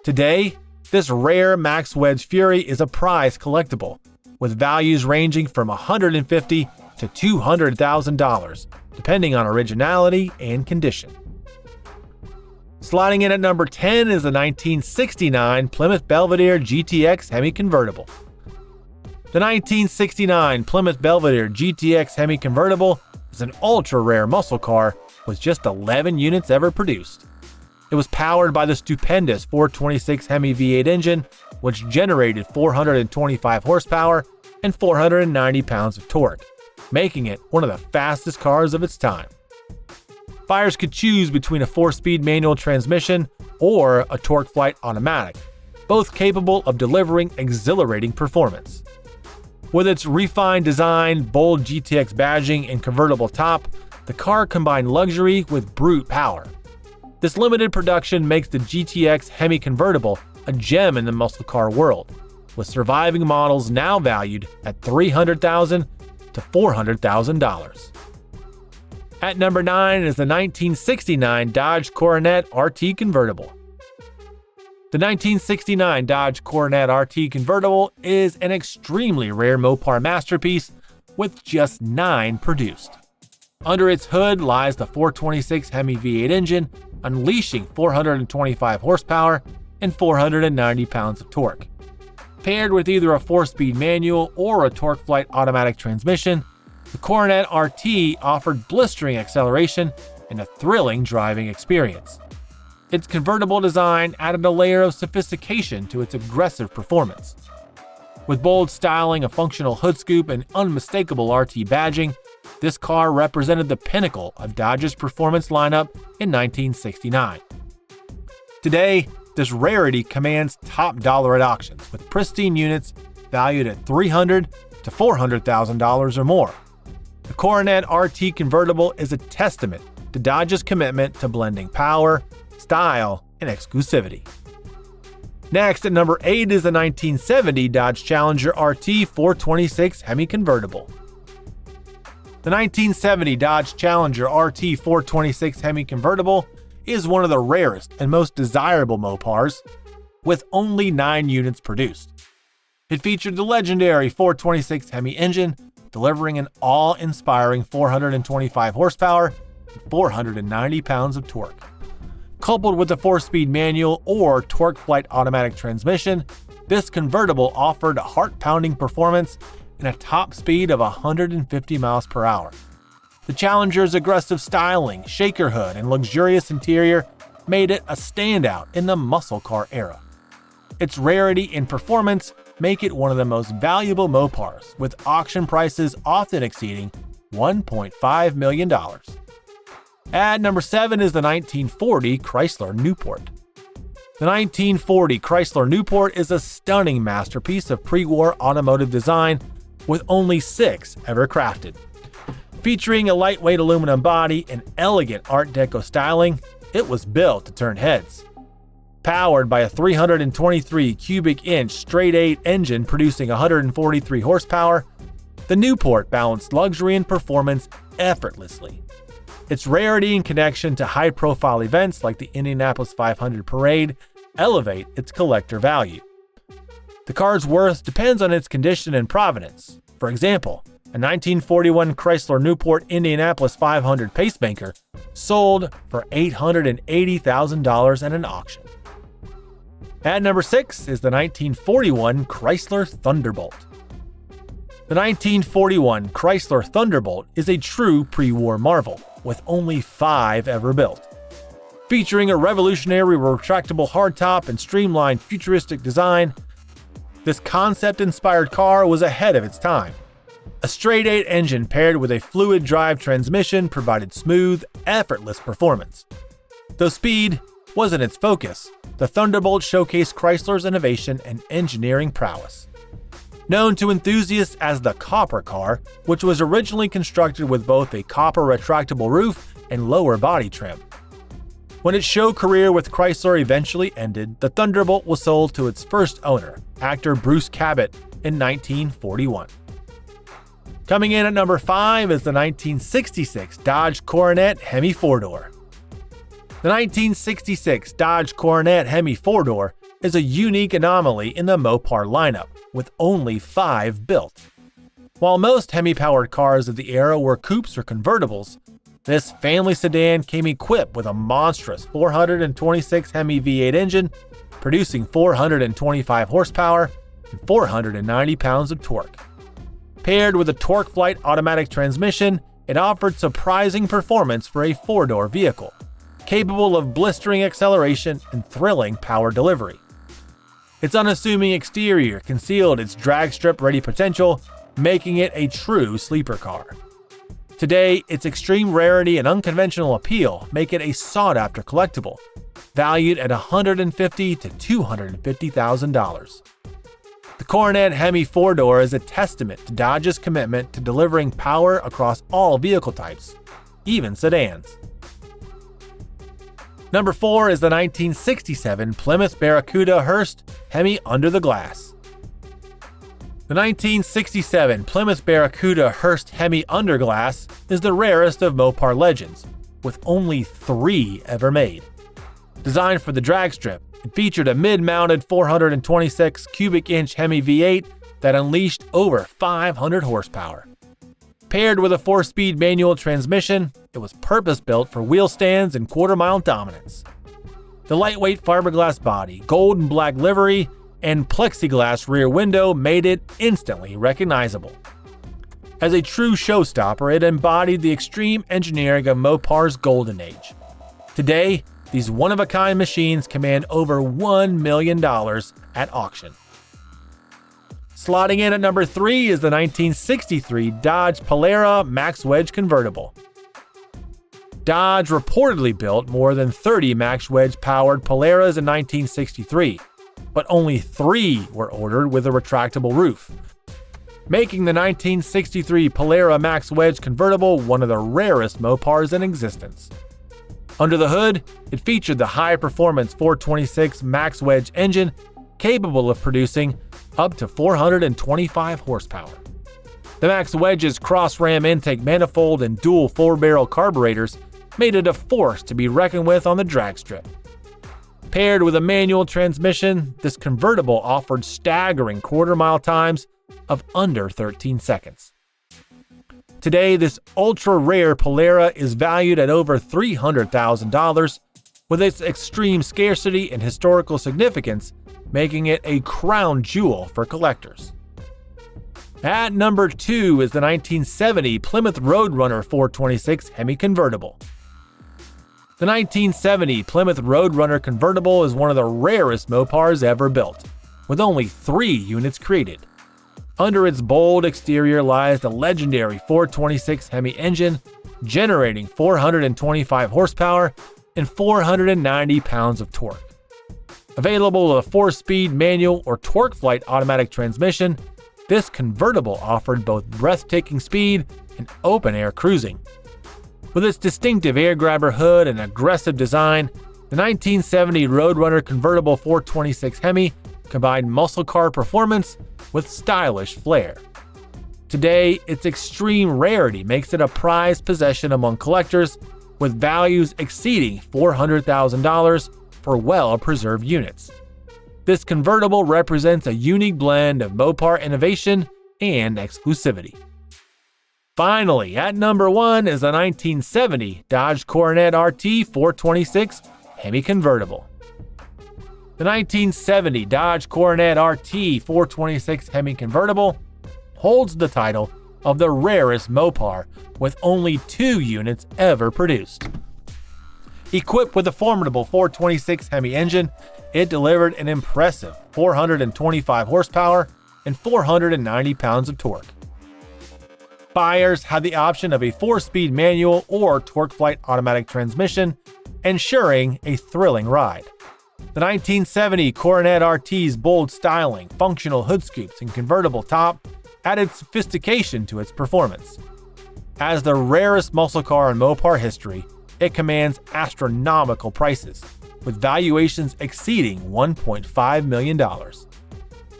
A: Today, this rare Max Wedge Fury is a prized collectible, with values ranging from $150,000 to $200,000, depending on originality and condition. Sliding in at number 10 is the 1969 Plymouth Belvedere GTX Hemi convertible. The 1969 Plymouth Belvedere GTX Hemi convertible is an ultra-rare muscle car with just 11 units ever produced. It was powered by the stupendous 426 Hemi V8 engine, which generated 425 horsepower and 490 pounds of torque, making it one of the fastest cars of its time. Buyers could choose between a 4-speed manual transmission or a TorqueFlite automatic, both capable of delivering exhilarating performance. With its refined design, bold GTX badging, and convertible top, the car combined luxury with brute power. This limited production makes the GTX Hemi convertible a gem in the muscle car world, with surviving models now valued at $300,000 to $400,000. At number 9 is the 1969 Dodge Coronet RT convertible. The 1969 Dodge Coronet RT convertible is an extremely rare Mopar masterpiece with just 9 produced. Under its hood lies the 426 Hemi V8 engine, unleashing 425 horsepower and 490 pounds of torque. Paired with either a 4-speed manual or a TorqueFlite automatic transmission, the Coronet RT offered blistering acceleration and a thrilling driving experience. Its convertible design added a layer of sophistication to its aggressive performance. With bold styling, a functional hood scoop, and unmistakable RT badging, this car represented the pinnacle of Dodge's performance lineup in 1969. Today, this rarity commands top dollar at auctions, with pristine units valued at $300,000 to $400,000 or more. The Coronet RT convertible is a testament to Dodge's commitment to blending power, style, and exclusivity. Next, at number 8 is the 1970 Dodge Challenger RT 426 Hemi convertible. The 1970 Dodge Challenger RT 426 Hemi convertible is one of the rarest and most desirable Mopars, with only 9 units produced. It featured the legendary 426 Hemi engine, delivering an awe-inspiring 425 horsepower and 490 pounds of torque. Coupled with a 4-speed manual or torque-flight automatic transmission, this convertible offered heart-pounding performance and a top speed of 150 miles per hour. The Challenger's aggressive styling, shaker hood, and luxurious interior made it a standout in the muscle car era. Its rarity and performance make it one of the most valuable Mopars, with auction prices often exceeding $1.5 million. At number 7 is the 1940 Chrysler Newport. The 1940 Chrysler Newport is a stunning masterpiece of pre-war automotive design, with only 6 ever crafted. Featuring a lightweight aluminum body and elegant Art Deco styling, it was built to turn heads. Powered by a 323 cubic inch straight-8 engine producing 143 horsepower, the Newport balanced luxury and performance effortlessly. Its rarity and connection to high-profile events like the Indianapolis 500 Parade elevate its collector value. The car's worth depends on its condition and provenance. For example, a 1941 Chrysler Newport Indianapolis 500 pacemaker sold for $880,000 at an auction. At number 6 is the 1941 Chrysler Thunderbolt. The 1941 Chrysler Thunderbolt is a true pre-war marvel, with only 5 ever built. Featuring a revolutionary retractable hardtop and streamlined futuristic design, this concept-inspired car was ahead of its time. A straight-8 engine paired with a fluid drive transmission provided smooth, effortless performance. Though speed wasn't its focus, the Thunderbolt showcased Chrysler's innovation and engineering prowess. Known to enthusiasts as the Copper Car, which was originally constructed with both a copper retractable roof and lower body trim. When its show career with Chrysler eventually ended, the Thunderbolt was sold to its first owner, actor Bruce Cabot, in 1941. Coming in at number 5 is the 1966 Dodge Coronet Hemi 4-door. The 1966 Dodge Coronet Hemi 4-door is a unique anomaly in the Mopar lineup, with only 5 built. While most Hemi-powered cars of the era were coupes or convertibles, this family sedan came equipped with a monstrous 426 Hemi V8 engine, producing 425 horsepower and 490 pounds of torque. Paired with a torque-flight automatic transmission, it offered surprising performance for a 4-door vehicle, capable of blistering acceleration and thrilling power delivery. Its unassuming exterior concealed its drag strip-ready potential, making it a true sleeper car. Today, its extreme rarity and unconventional appeal make it a sought-after collectible, valued at $150,000 to $250,000. The Coronet Hemi 4-door is a testament to Dodge's commitment to delivering power across all vehicle types, even sedans. Number 4 is the 1967 Plymouth Barracuda Hearst Hemi Under the Glass. The 1967 Plymouth Barracuda Hearst Hemi Underglass is the rarest of Mopar legends, with only 3 ever made. Designed for the drag strip, it featured a mid-mounted 426 cubic inch Hemi V8 that unleashed over 500 horsepower. Paired with a 4-speed manual transmission, it was purpose-built for wheel stands and quarter-mile dominance. The lightweight fiberglass body, gold and black livery, and plexiglass rear window made it instantly recognizable. As a true showstopper, it embodied the extreme engineering of Mopar's golden age. Today, these one-of-a-kind machines command over $1 million at auction. Slotting in at number 3 is the 1963 Dodge Polara Max Wedge convertible. Dodge reportedly built more than 30 Max Wedge-powered Polaras in 1963, but only 3 were ordered with a retractable roof, making the 1963 Polara Max Wedge convertible one of the rarest Mopars in existence. Under the hood, it featured the high-performance 426 Max Wedge engine capable of producing up to 425 horsepower. The Max Wedge's cross-ram intake manifold and dual 4-barrel carburetors made it a force to be reckoned with on the drag strip. Paired with a manual transmission, this convertible offered staggering quarter-mile times of under 13 seconds. Today, this ultra-rare Polara is valued at over $300,000, with its extreme scarcity and historical significance making it a crown jewel for collectors. At number 2 is the 1970 Plymouth Roadrunner 426 Hemi convertible. The 1970 Plymouth Roadrunner convertible is one of the rarest Mopars ever built, with only 3 units created. Under its bold exterior lies the legendary 426 Hemi engine, generating 425 horsepower and 490 pounds of torque. Available with a 4-speed manual or TorqueFlite automatic transmission, this convertible offered both breathtaking speed and open-air cruising. With its distinctive air grabber hood and aggressive design, the 1970 Roadrunner convertible 426 Hemi combined muscle car performance with stylish flair. Today, its extreme rarity makes it a prized possession among collectors, with values exceeding $400,000 for well-preserved units. This convertible represents a unique blend of Mopar innovation and exclusivity. Finally, at number 1 is the 1970 Dodge Coronet RT 426 Hemi convertible. The 1970 Dodge Coronet RT 426 Hemi convertible holds the title of the rarest Mopar, with only 2 units ever produced. Equipped with a formidable 426 Hemi engine, it delivered an impressive 425 horsepower and 490 pounds of torque. Buyers had the option of a 4-speed manual or TorqueFlite automatic transmission, ensuring a thrilling ride. The 1970 Coronet RT's bold styling, functional hood scoops, and convertible top added sophistication to its performance. As the rarest muscle car in Mopar history, it commands astronomical prices, with valuations exceeding $1.5 million.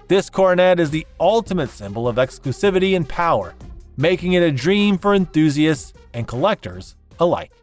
A: This Coronet is the ultimate symbol of exclusivity and power, making it a dream for enthusiasts and collectors alike.